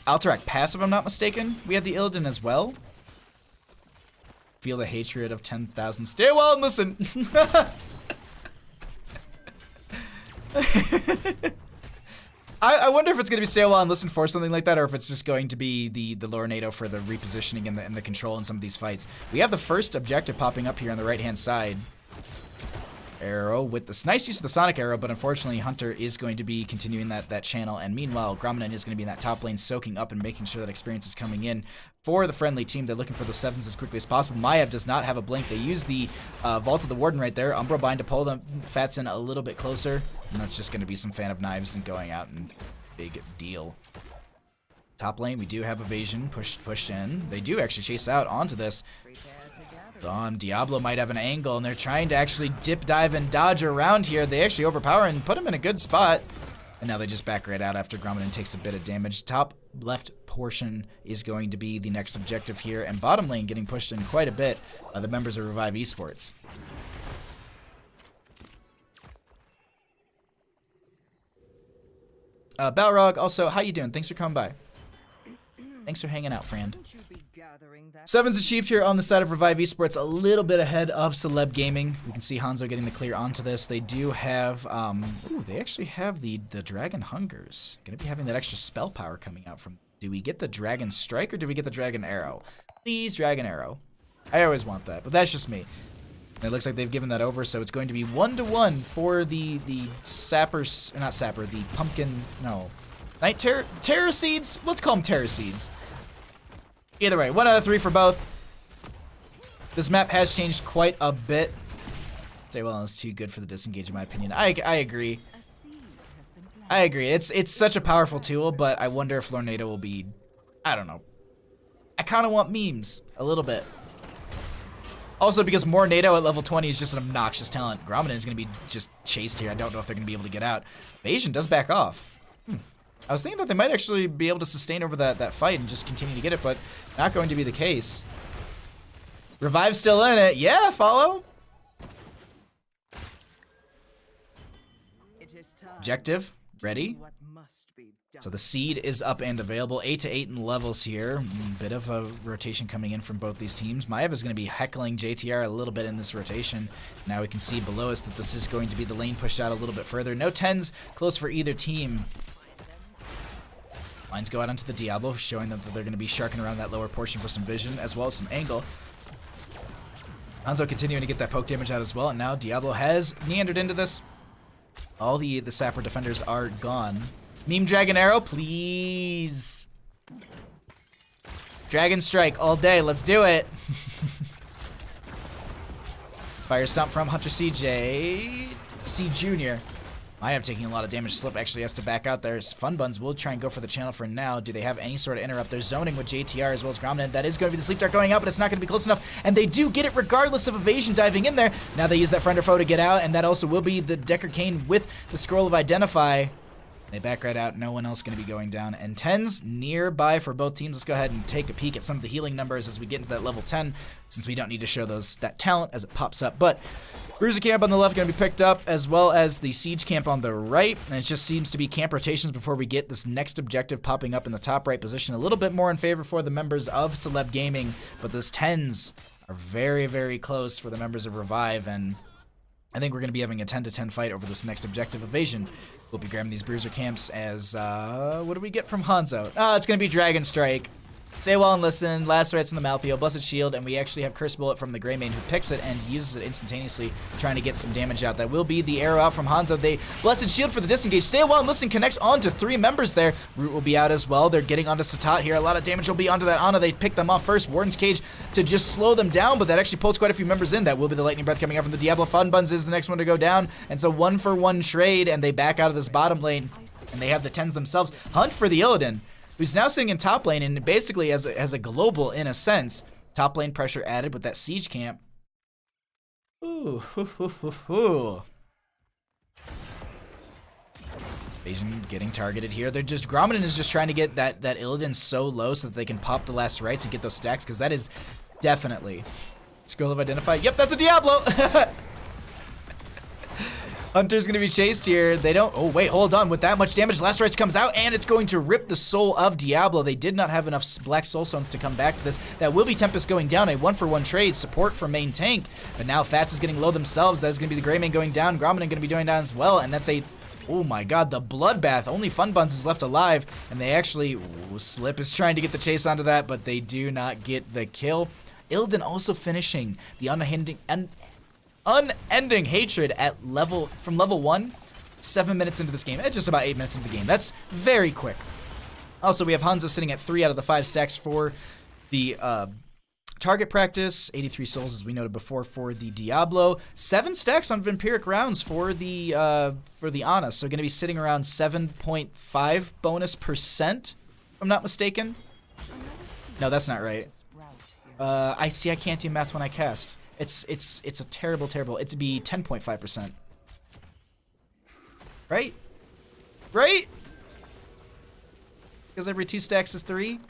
Alterac Pass, if I'm not mistaken. We had the Illidan as well. Feel the hatred of 10,000. Stay well and listen. I wonder if it's going to be stay well and listen for something like that, or if it's just going to be the Lornado for the repositioning and the control in some of these fights. We have the first objective popping up here on the right-hand side. Arrow with this nice use of the Sonic Arrow, but unfortunately Hunter is going to be continuing that channel, and meanwhile Grommanon is going to be in that top lane soaking up and making sure that experience is coming in for the friendly team. They're looking for the 7s as quickly as possible. Maiev does not have a blink. They use the Vault of the Warden right there. Umbro Bind to pull the Fats in a little bit closer, and that's just going to be some Fan of Knives and going out, and big deal. Top lane, we do have Evasion pushed in. They do actually chase out onto this. Diablo might have an angle, and they're trying to actually dip, dive, and dodge around here. They actually overpower and put him in a good spot. And now they just back right out after Grommanon takes a bit of damage. Top left portion is going to be the next objective here, and bottom lane getting pushed in quite a bit by the members of Revive Esports. Balrog, also, how you doing? Thanks for coming by. Thanks for hanging out, friend. 7's achieved here on the side of Revive Esports, a little bit ahead of Celeb Gaming. We can see Hanzo getting the clear onto this. They do have, they actually have the Dragon Hungers. Gonna be having that extra spell power coming out from. Do we get the Dragon Strike or do we get the Dragon Arrow? Please, Dragon Arrow. I always want that, but that's just me. And it looks like they've given that over, so it's going to be 1-1 for the Sappers, or not Sapper, the Pumpkin, no. Night Terror Seeds? Let's call them Terror Seeds. Either way, 1 out of 3 for both. This map has changed quite a bit. Say, well, it's too good for the disengage, in my opinion. I agree. I agree. It's such a powerful tool, but I wonder if Lornado will be, I don't know. I kind of want memes a little bit. Also, because Mornado at level 20 is just an obnoxious talent. Grommanon is going to be just chased here. I don't know if they're going to be able to get out. Evasion does back off. I was thinking that they might actually be able to sustain over that fight and just continue to get it, but not going to be the case. Revive's still in it. Yeah, follow. Objective, ready. So the seed is up and available. 8 to 8 in levels here. Bit of a rotation coming in from both these teams. Maiev is going to be heckling JTR a little bit in this rotation. Now we can see below us that this is going to be the lane pushed out a little bit further. No 10s close for either team. Lines go out onto the Diablo, showing them that they're going to be sharking around that lower portion for some vision, as well as some angle. Hanzo continuing to get that poke damage out as well, and now Diablo has meandered into this. All the Sapper defenders are gone. Meme Dragon Arrow, please. Dragon Strike all day, let's do it. Fire Stomp from Hunter CJ. C Jr. Maiev taking a lot of damage. Slip actually has to back out there. Fun Buns will try and go for the channel for now. Do they have any sort of interrupt? They're zoning with JTR as well as Grommanon. That is going to be the Sleep Dart going out, but it's not going to be close enough. And they do get it regardless of Evasion diving in there. Now they use that friend or foe to get out, and that also will be the Decker Cane with the Scroll of Identify. They back right out. No one else going to be going down. And 10s nearby for both teams. Let's go ahead and take a peek at some of the healing numbers as we get into that level 10, since we don't need to show that talent as it pops up. But Bruiser Camp on the left going to be picked up, as well as the Siege Camp on the right. And it just seems to be camp rotations before we get this next objective popping up in the top right position. A little bit more in favor for the members of Celeb Gaming, but those 10s are very, very close for the members of Revive, and I think we're going to be having a 10-to-10 fight over this next objective. Evasion will be grabbing these Bruiser Camps as, what do we get from Hanzo? Oh, it's going to be Dragon Strike. Stay well and listen. Last Rites in the Maltheo, Blessed Shield, and we actually have Curse Bullet from the Greymane who picks it and uses it instantaneously, trying to get some damage out. That will be the arrow out from Hanzo. They Blessed Shield for the disengage. Stay well and listen connects onto 3 members there. Root will be out as well. They're getting onto Satat here. A lot of damage will be onto that Ana. They pick them off first. Warden's Cage to just slow them down, but that actually pulls quite a few members in. That will be the Lightning Breath coming out from the Diablo. Fun Buns is the next one to go down, and so 1-for-1 trade, and they back out of this bottom lane, and they have the 10s themselves. Hunt for the Illidan, who's now sitting in top lane, and basically as a global, in a sense. Top lane pressure added with that Siege Camp. Ooh, hoo. Asian getting targeted here. They're just, Grommelin is just trying to get that Illidan so low so that they can pop the last rights and get those stacks, because that is definitely scroll of identify. Yep, that's a Diablo. Hunter's gonna be chased here. They don't, oh wait, hold on. With that much damage, last rights comes out and it's going to rip the soul of Diablo. They did not have enough black soul stones to come back to this. That will be Tempest going down, a 1-for-1 trade, support for main tank. But now Fats is getting low themselves. That is gonna be the gray main going down. Grommelin gonna be going down as well, and that's a, oh my god, the bloodbath. Only Fun Buns is left alive, and they actually, ooh, Slip is trying to get the chase onto that, but they do not get the kill. Illidan also finishing the unending hatred at from level 1, 7 minutes into this game, at just about 8 minutes into the game. That's very quick. Also, we have Hanzo sitting at 3 out of the 5 stacks for the target practice, 83 souls as we noted before for the Diablo, 7 stacks on Vampiric rounds for the Ana, so going to be sitting around 7.5 bonus percent, if I'm not mistaken. No, that's not right. I can't do math when I cast. It's a terrible. It'd be 10.5%. Right? Right? Because every 2 stacks is 3.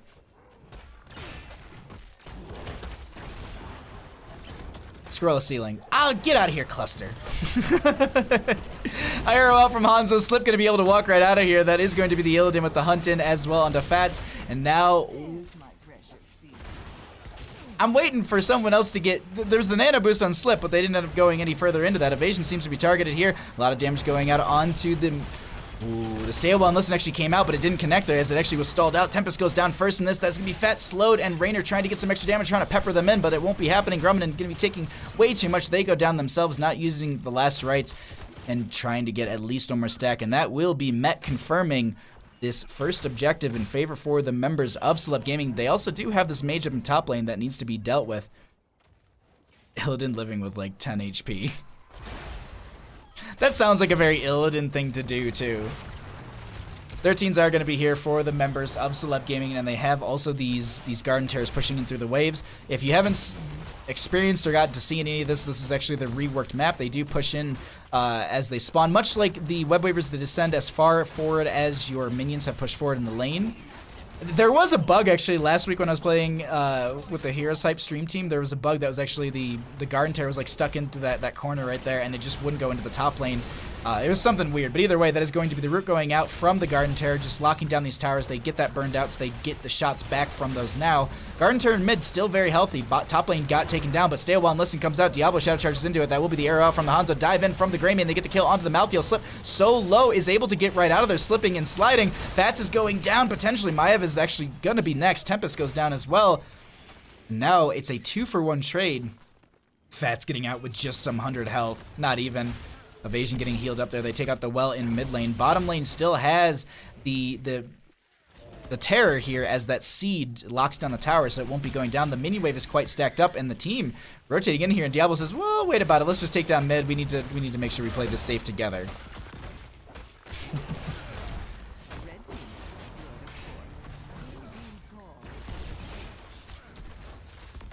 Scroll a ceiling. Oh, get out of here, cluster. IRL from Hanzo. Slip going to be able to walk right out of here. That is going to be the Illidan with the hunt in as well onto Fats. And now, I'm waiting for someone else to get, there's the nano boost on Slip, but they didn't end up going any further into that. Evasion seems to be targeted here. A lot of damage going out onto the, ooh, the stay while and listen actually came out, but it didn't connect there as it actually was stalled out. Tempest goes down first in this. That's going to be Fat slowed, and Raynor trying to get some extra damage, trying to pepper them in, but it won't be happening. Grommelin going to be taking way too much. They go down themselves, not using the last rights, and trying to get at least one more stack, and that will be Met confirming this first objective in favor for the members of Celeb Gaming. They also do have this mage up in top lane that needs to be dealt with. Illidan living with like 10 HP. That sounds like a very Illidan thing to do too. 13s are going to be here for the members of Celeb Gaming, and they have also these Garden Terrors pushing in through the waves. If you haven't experienced or gotten to see any of this, this is actually the reworked map. They do push in as they spawn, much like the web waivers that descend as far forward as your minions have pushed forward in the lane. There was a bug actually last week when I was playing with the Heroes Hype stream team. There was a bug that was actually the Garden Terror was like stuck into that corner right there, and it just wouldn't go into the top lane. It was something weird, but either way, that is going to be the route going out from the Garden Terror, just locking down these towers. They get that burned out, so they get the shots back from those now. Garden Terror in mid, still very healthy. Top lane got taken down, but Stay a While and Listen comes out. Diablo Shadow charges into it. That will be the arrow out from the Hanzo. Dive in from the Greymane. They get the kill onto the Malthael. Slip so low, is able to get right out of there, slipping and sliding. Fats is going down, potentially. Maev is actually going to be next. Tempest goes down as well. Now it's a 2-for-1 trade. Fats getting out with just some 100 health. Not even. Evasion getting healed up there. They take out the well in mid lane. Bottom lane still has the terror here as that seed locks down the tower, so it won't be going down. The mini wave is quite stacked up, and the team rotating in here. And Diablo says, "Well, wait about it. Let's just take down mid. We need to make sure we play this safe together."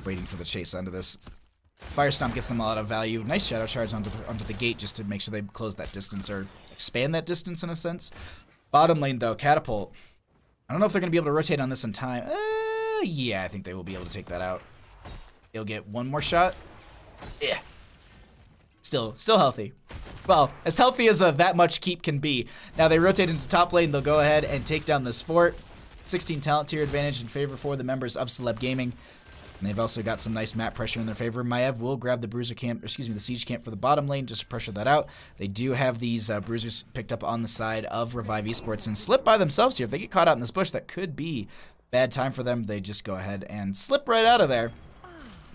Waiting for the chase onto this. Fire Stomp gets them a lot of value. Nice Shadow Charge onto the gate just to make sure they close that distance or expand that distance in a sense. Bottom lane though, Catapult. I don't know if they're going to be able to rotate on this in time. Yeah, I think they will be able to take that out. They'll get one more shot. Yeah. Still healthy. Well, as healthy as that much keep can be. Now they rotate into top lane. They'll go ahead and take down this fort. 16 talent tier advantage in favor for the members of Celeb Gaming. And they've also got some nice map pressure in their favor. Maev will grab the bruiser camp, the siege camp for the bottom lane just to pressure that out. They do have these bruisers picked up on the side of Revive Esports and slip by themselves here. If they get caught out in this bush, that could be bad time for them. They just go ahead and slip right out of there.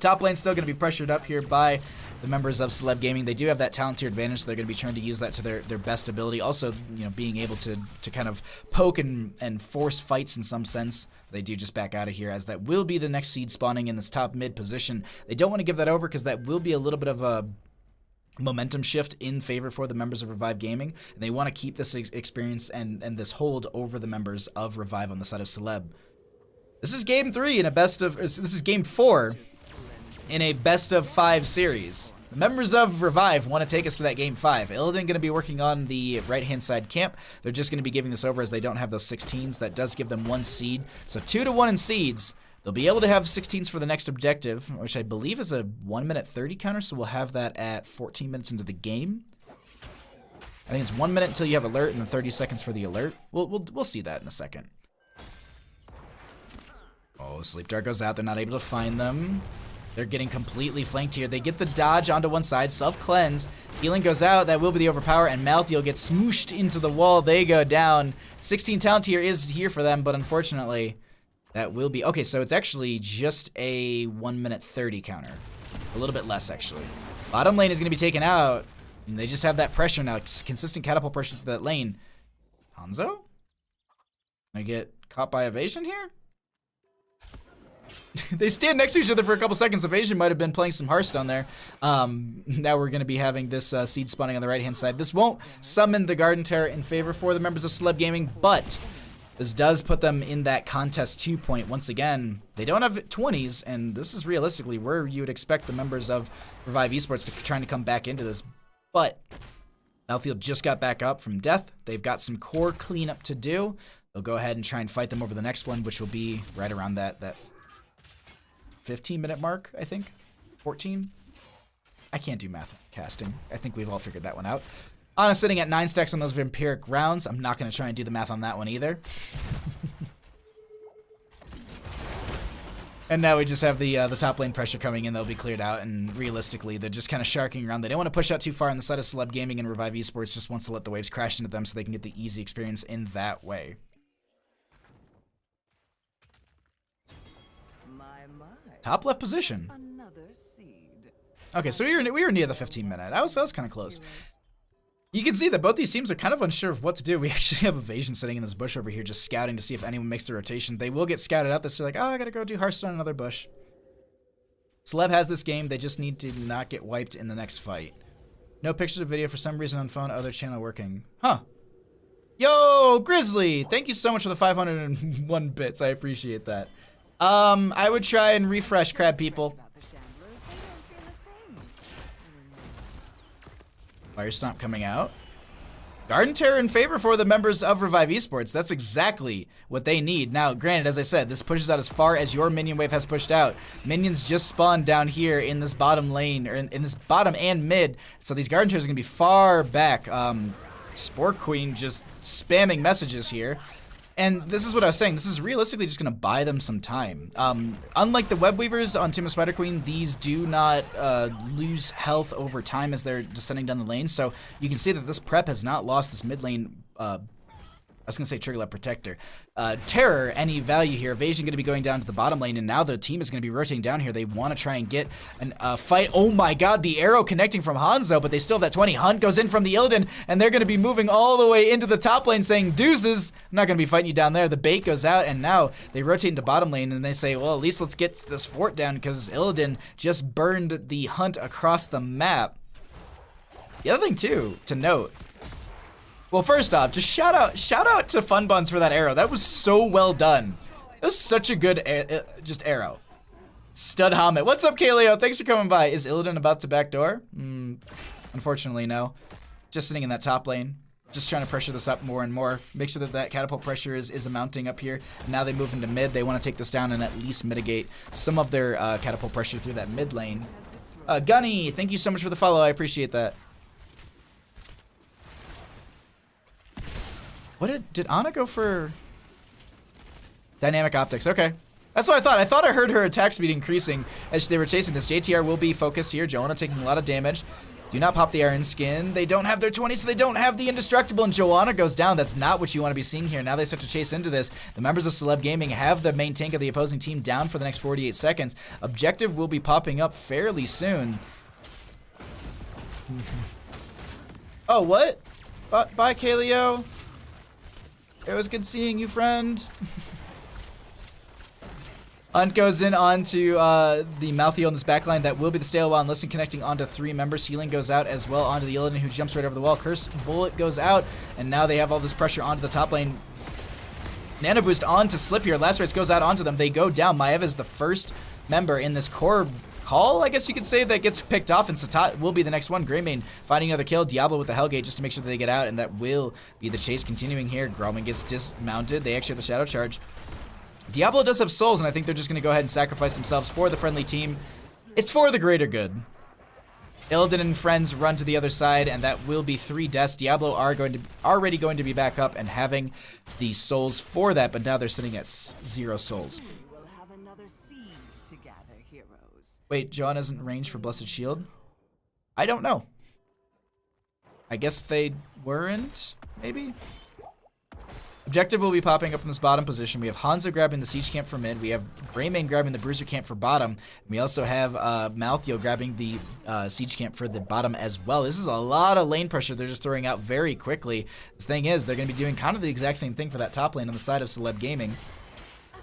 Top lane still going to be pressured up here by the members of Celeb Gaming. They do have that talent tier advantage, so they're going to be trying to use that to their best ability. Also, you know, being able to kind of poke and force fights in some sense. They do just back out of here, as that will be the next seed spawning in this top mid position. They don't want to give that over because that will be a little bit of a momentum shift in favor for the members of Revive Gaming. And they want to keep this experience and this hold over the members of Revive on the side of Celeb. This is game 3 in a best of, this is game 4 in a best of 5 series. The members of Revive want to take us to that game 5. Illidan going to be working on the right-hand side camp. They're just going to be giving this over as they don't have those 16s. That does give them 1 seed. So 2-1 in seeds. They'll be able to have 16s for the next objective, which I believe is a 1-minute 30 counter, so we'll have that at 14 minutes into the game. I think it's 1 minute until you have alert and then 30 seconds for the alert. We'll see that in a second. Oh, Sleep Dart goes out. They're not able to find them. They're getting completely flanked here. They get the dodge onto one side, self-cleanse. Healing goes out. That will be the overpower, and Malthael gets smooshed into the wall. They go down. 16 talent tier is here for them, but unfortunately, that will be... Okay, so it's actually just a 1-minute 30 counter. A little bit less, actually. Bottom lane is going to be taken out. And they just have that pressure now. Consistent catapult pressure to that lane. Hanzo? I get caught by evasion here? They stand next to each other for a couple seconds. Evasion might have been playing some Hearthstone there. Now we're going to be having this seed spawning on the right-hand side. This won't summon the Garden Terror in favor for the members of Celeb Gaming, but this does put them in that contest 2 point. Once again, they don't have 20s, and this is realistically where you would expect the members of Revive Esports to trying to come back into this. But Malthael just got back up from death. They've got some core cleanup to do. They'll go ahead and try and fight them over the next one, which will be right around that 15-minute mark, I think. 14? I can't do math casting. I think we've all figured that one out. Anna sitting at 9 stacks on those vampiric rounds. I'm not going to try and do the math on that one either. And now we just have the top lane pressure coming in. They'll be cleared out, and realistically, they're just kind of sharking around. They don't want to push out too far on the side of Celeb Gaming, and Revive Esports just wants to let the waves crash into them so they can get the easy experience in that way. Top left position. Okay, so we were near the 15-minute. That was kind of close. You can see that both these teams are kind of unsure of what to do. We actually have Evasion sitting in this bush over here just scouting to see if anyone makes the rotation. They will get scouted out. They're like, oh, I gotta go do Hearthstone in another bush. Celeb has this game. They just need to not get wiped in the next fight. No pictures of video for some reason on phone. Other channel working. Huh. Yo, Grizzly! Thank you so much for the 501 bits. I appreciate that. I would try and refresh, crab people. Fire Stomp coming out. Garden Terror in favor for the members of Revive Esports. That's exactly what they need. Now, granted, as I said, this pushes out as far as your minion wave has pushed out. Minions just spawned down here in this bottom lane, or in this bottom and mid. So these Garden Terrors are going to be far back. Spore Queen just spamming messages here. And this is what I was saying. This is realistically just going to buy them some time. Unlike the Web Weavers on Team of Spider Queen, these do not lose health over time as they're descending down the lane. So you can see that this prep has not lost this mid lane. I was going to say Trigger Lab Protector. Terror, any value here. Evasion going to be going down to the bottom lane, and now the team is going to be rotating down here. They want to try and get a fight. Oh my god, the arrow connecting from Hanzo, but they still have that 20. Hunt goes in from the Illidan, and they're going to be moving all the way into the top lane saying, deuces, I'm not going to be fighting you down there. The bait goes out, and now they rotate into bottom lane, and they say, well, at least let's get this fort down because Illidan just burned the Hunt across the map. The other thing, too, to note, well, first off, just shout out to Fun Buns for that arrow. That was so well done. It was such a good just arrow. Stud Helmet. What's up, Kaleo? Thanks for coming by. Is Illidan about to backdoor? Unfortunately, no. Just sitting in that top lane. Just trying to pressure this up more and more. Make sure that that catapult pressure is mounting up here. Now they move into mid. They want to take this down and at least mitigate some of their catapult pressure through that mid lane. Gunny, thank you so much for the follow. I appreciate that. What did Anna go for? Dynamic optics, okay. That's what I thought. I thought I heard her attack speed increasing as they were chasing this. JTR will be focused here. Joanna taking a lot of damage. Do not pop the Iron Skin. They don't have their 20, so they don't have the Indestructible, and Joanna goes down. That's not what you want to be seeing here. Now they start to chase into this. The members of Celeb Gaming have the main tank of the opposing team down for the next 48 seconds. Objective will be popping up fairly soon. Oh, what? Bye, Kaleo. It was good seeing you, friend. Hunt goes in onto the Malthael in this backline. That will be the stale while and listen, connecting onto 3 members. Healing goes out as well onto the Illidan, who jumps right over the wall. Cursed Bullet goes out, and now they have all this pressure onto the top lane. Nano Boost on to Slip here. Last Race goes out onto them. They go down. Maeva is the first member in this core call, I guess you could say, that gets picked off, and Satat will be the next one. Greymane finding another kill. Diablo with the Hellgate just to make sure that they get out, and that will be the chase continuing here. Gromman gets dismounted. They actually have the Shadow Charge. Diablo does have souls, and I think they're just going to go ahead and sacrifice themselves for the friendly team. It's for the greater good. Illidan and friends run to the other side, and that will be 3 deaths. Diablo are already going to be back up and having the souls for that, but now they're sitting at 0 souls. Wait, John isn't range for Blessed Shield? I don't know. I guess they weren't, maybe? Objective will be popping up in this bottom position. We have Hanzo grabbing the Siege Camp for mid. We have Greymane grabbing the Bruiser Camp for bottom. We also have Maltheo grabbing the Siege Camp for the bottom as well. This is a lot of lane pressure they're just throwing out very quickly. The thing is, they're going to be doing kind of the exact same thing for that top lane on the side of Celeb Gaming.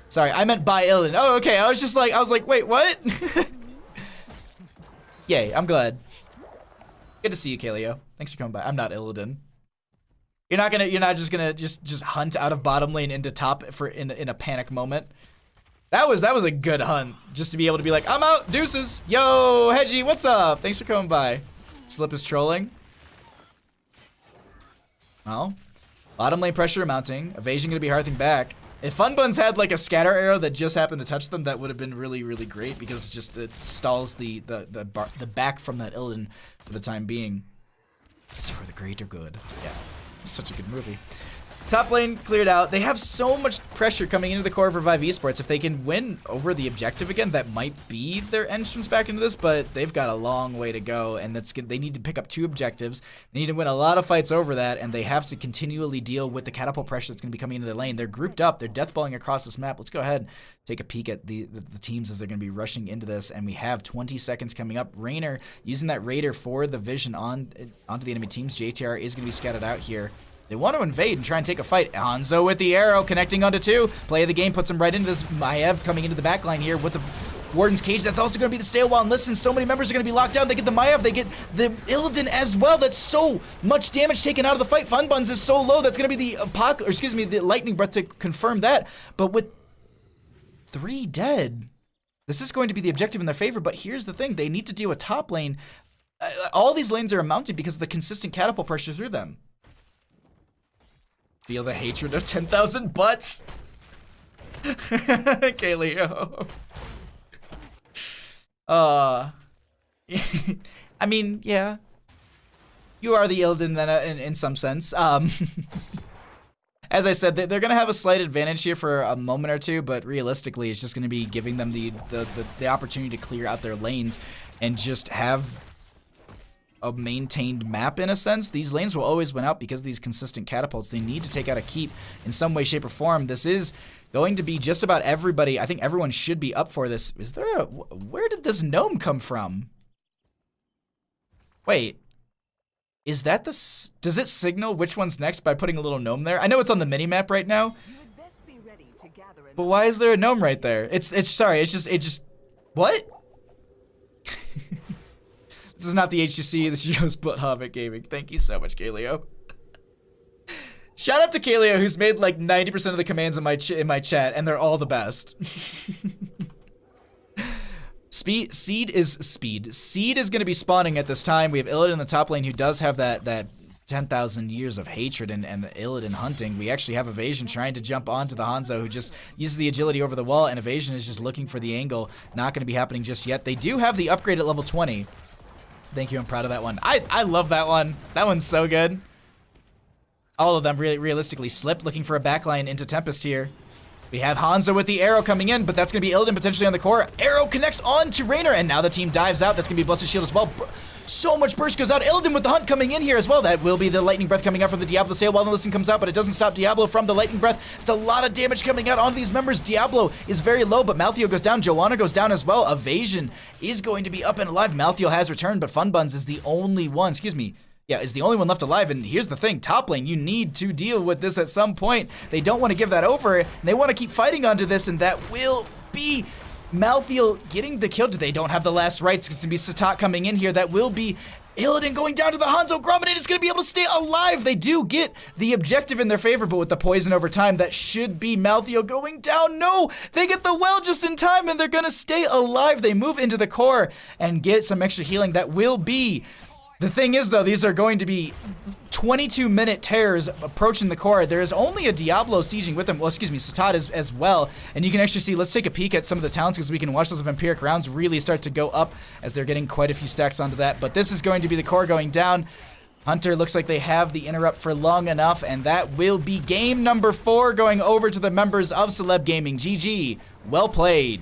Sorry, I meant by Illidan. Oh, okay. I was like, wait, what? Yay, I'm glad. Good to see you, Kaleo. Thanks for coming by. I'm not Illidan. You're not just gonna hunt out of bottom lane into top for in a panic moment. That was a good hunt, just to be able to be like, I'm out, deuces. Yo, Hedgie, what's up? Thanks for coming by. Slip is trolling. Well, bottom lane pressure mounting. Evasion gonna be hearthing back. If Funbuns had like a scatter arrow that just happened to touch them, that would have been really, really great, because it stalls the back from that Illidan for the time being. It's for the greater good. Yeah. Such a good movie. Top lane cleared out. They have so much pressure coming into the core of Revive Esports. If they can win over the objective again, that might be their entrance back into this, but they've got a long way to go, and they need to pick up 2 objectives. They need to win a lot of fights over that, and they have to continually deal with the catapult pressure that's going to be coming into their lane. They're grouped up. They're deathballing across this map. Let's go ahead and take a peek at the teams as they're going to be rushing into this, and we have 20 seconds coming up. Raynor using that Raider for the vision onto the enemy teams. JTR is going to be scattered out here. They want to invade and try and take a fight. Hanzo with the arrow, connecting onto 2. Play of the game puts him right into this. Maiev coming into the backline here with the Warden's Cage. That's also going to be the stay a while and listen. So many members are going to be locked down. They get the Maiev, they get the Illidan as well. That's so much damage taken out of the fight. Funbuns is so low. That's going to be the Lightning Breath to confirm that. But with 3 dead, this is going to be the objective in their favor. But here's the thing. They need to deal with top lane. All these lanes are mounted because of the consistent catapult pressure through them. Feel the hatred of 10,000 butts. Kaleo. I mean, yeah. You are the Illidan then in some sense. As I said, they're going to have a slight advantage here for a moment or two, but realistically, it's just going to be giving them the opportunity to clear out their lanes and just have a maintained map in a sense. These lanes will always win out because of these consistent catapults. They need to take out a keep in some way, shape, or form. This is going to be just about everybody. I think everyone should be up for this. Is there where did this gnome come from? Wait. Is that does it signal which one's next by putting a little gnome there? I know it's on the mini-map right now. But why is there a gnome right there? It's just what? This is not the HGC, this is Joe's Blood Hobbit Gaming. Thank you so much, Kaleo. Shout out to Kaleo, who's made like 90% of the commands in my chat, and they're all the best. Seed is going to be spawning at this time. We have Illidan in the top lane, who does have that 10,000 years of hatred and Illidan hunting. We actually have Evasion trying to jump onto the Hanzo, who just uses the agility over the wall, and Evasion is just looking for the angle. Not going to be happening just yet. They do have the upgrade at level 20. Thank you, I'm proud of that one. I love that one. That one's so good. All of them really realistically slipped, looking for a backline into Tempest here. We have Hanzo with the arrow coming in, but that's going to be Illidan potentially on the core. Arrow connects on to Raynor, and now the team dives out. That's going to be Blessed Shield as well. So much burst goes out. Illidan with the hunt coming in here as well. That will be the Lightning Breath coming out from the Diablo sail while the listen comes out, but it doesn't stop Diablo from the Lightning Breath. It's a lot of damage coming out onto these members. Diablo is very low, but Maltheo goes down. Joanna goes down as well. Evasion is going to be up and alive. Maltheo has returned, but Funbuns is the only one, is the only one left alive. And here's the thing, top lane, you need to deal with this at some point. They don't want to give that over, and they want to keep fighting onto this, and that will be Maltheo getting the kill. They don't have the last rights. It's going to be Satat coming in here. That will be Illidan going down to the Hanzo. Grommet is going to be able to stay alive. They do get the objective in their favor, but with the poison over time, that should be Maltheo going down. No, they get the well just in time, and they're going to stay alive. They move into the core and get some extra healing that will be... The thing is, though, these are going to be 22-minute tears approaching the core. There is only a Diablo sieging with them. Well, excuse me, Satad as well. And you can actually see, let's take a peek at some of the talents because we can watch those Vampiric rounds really start to go up as they're getting quite a few stacks onto that. But this is going to be the core going down. Hunter looks like they have the interrupt for long enough, and that will be game number 4 going over to the members of Celeb Gaming. GG. Well played.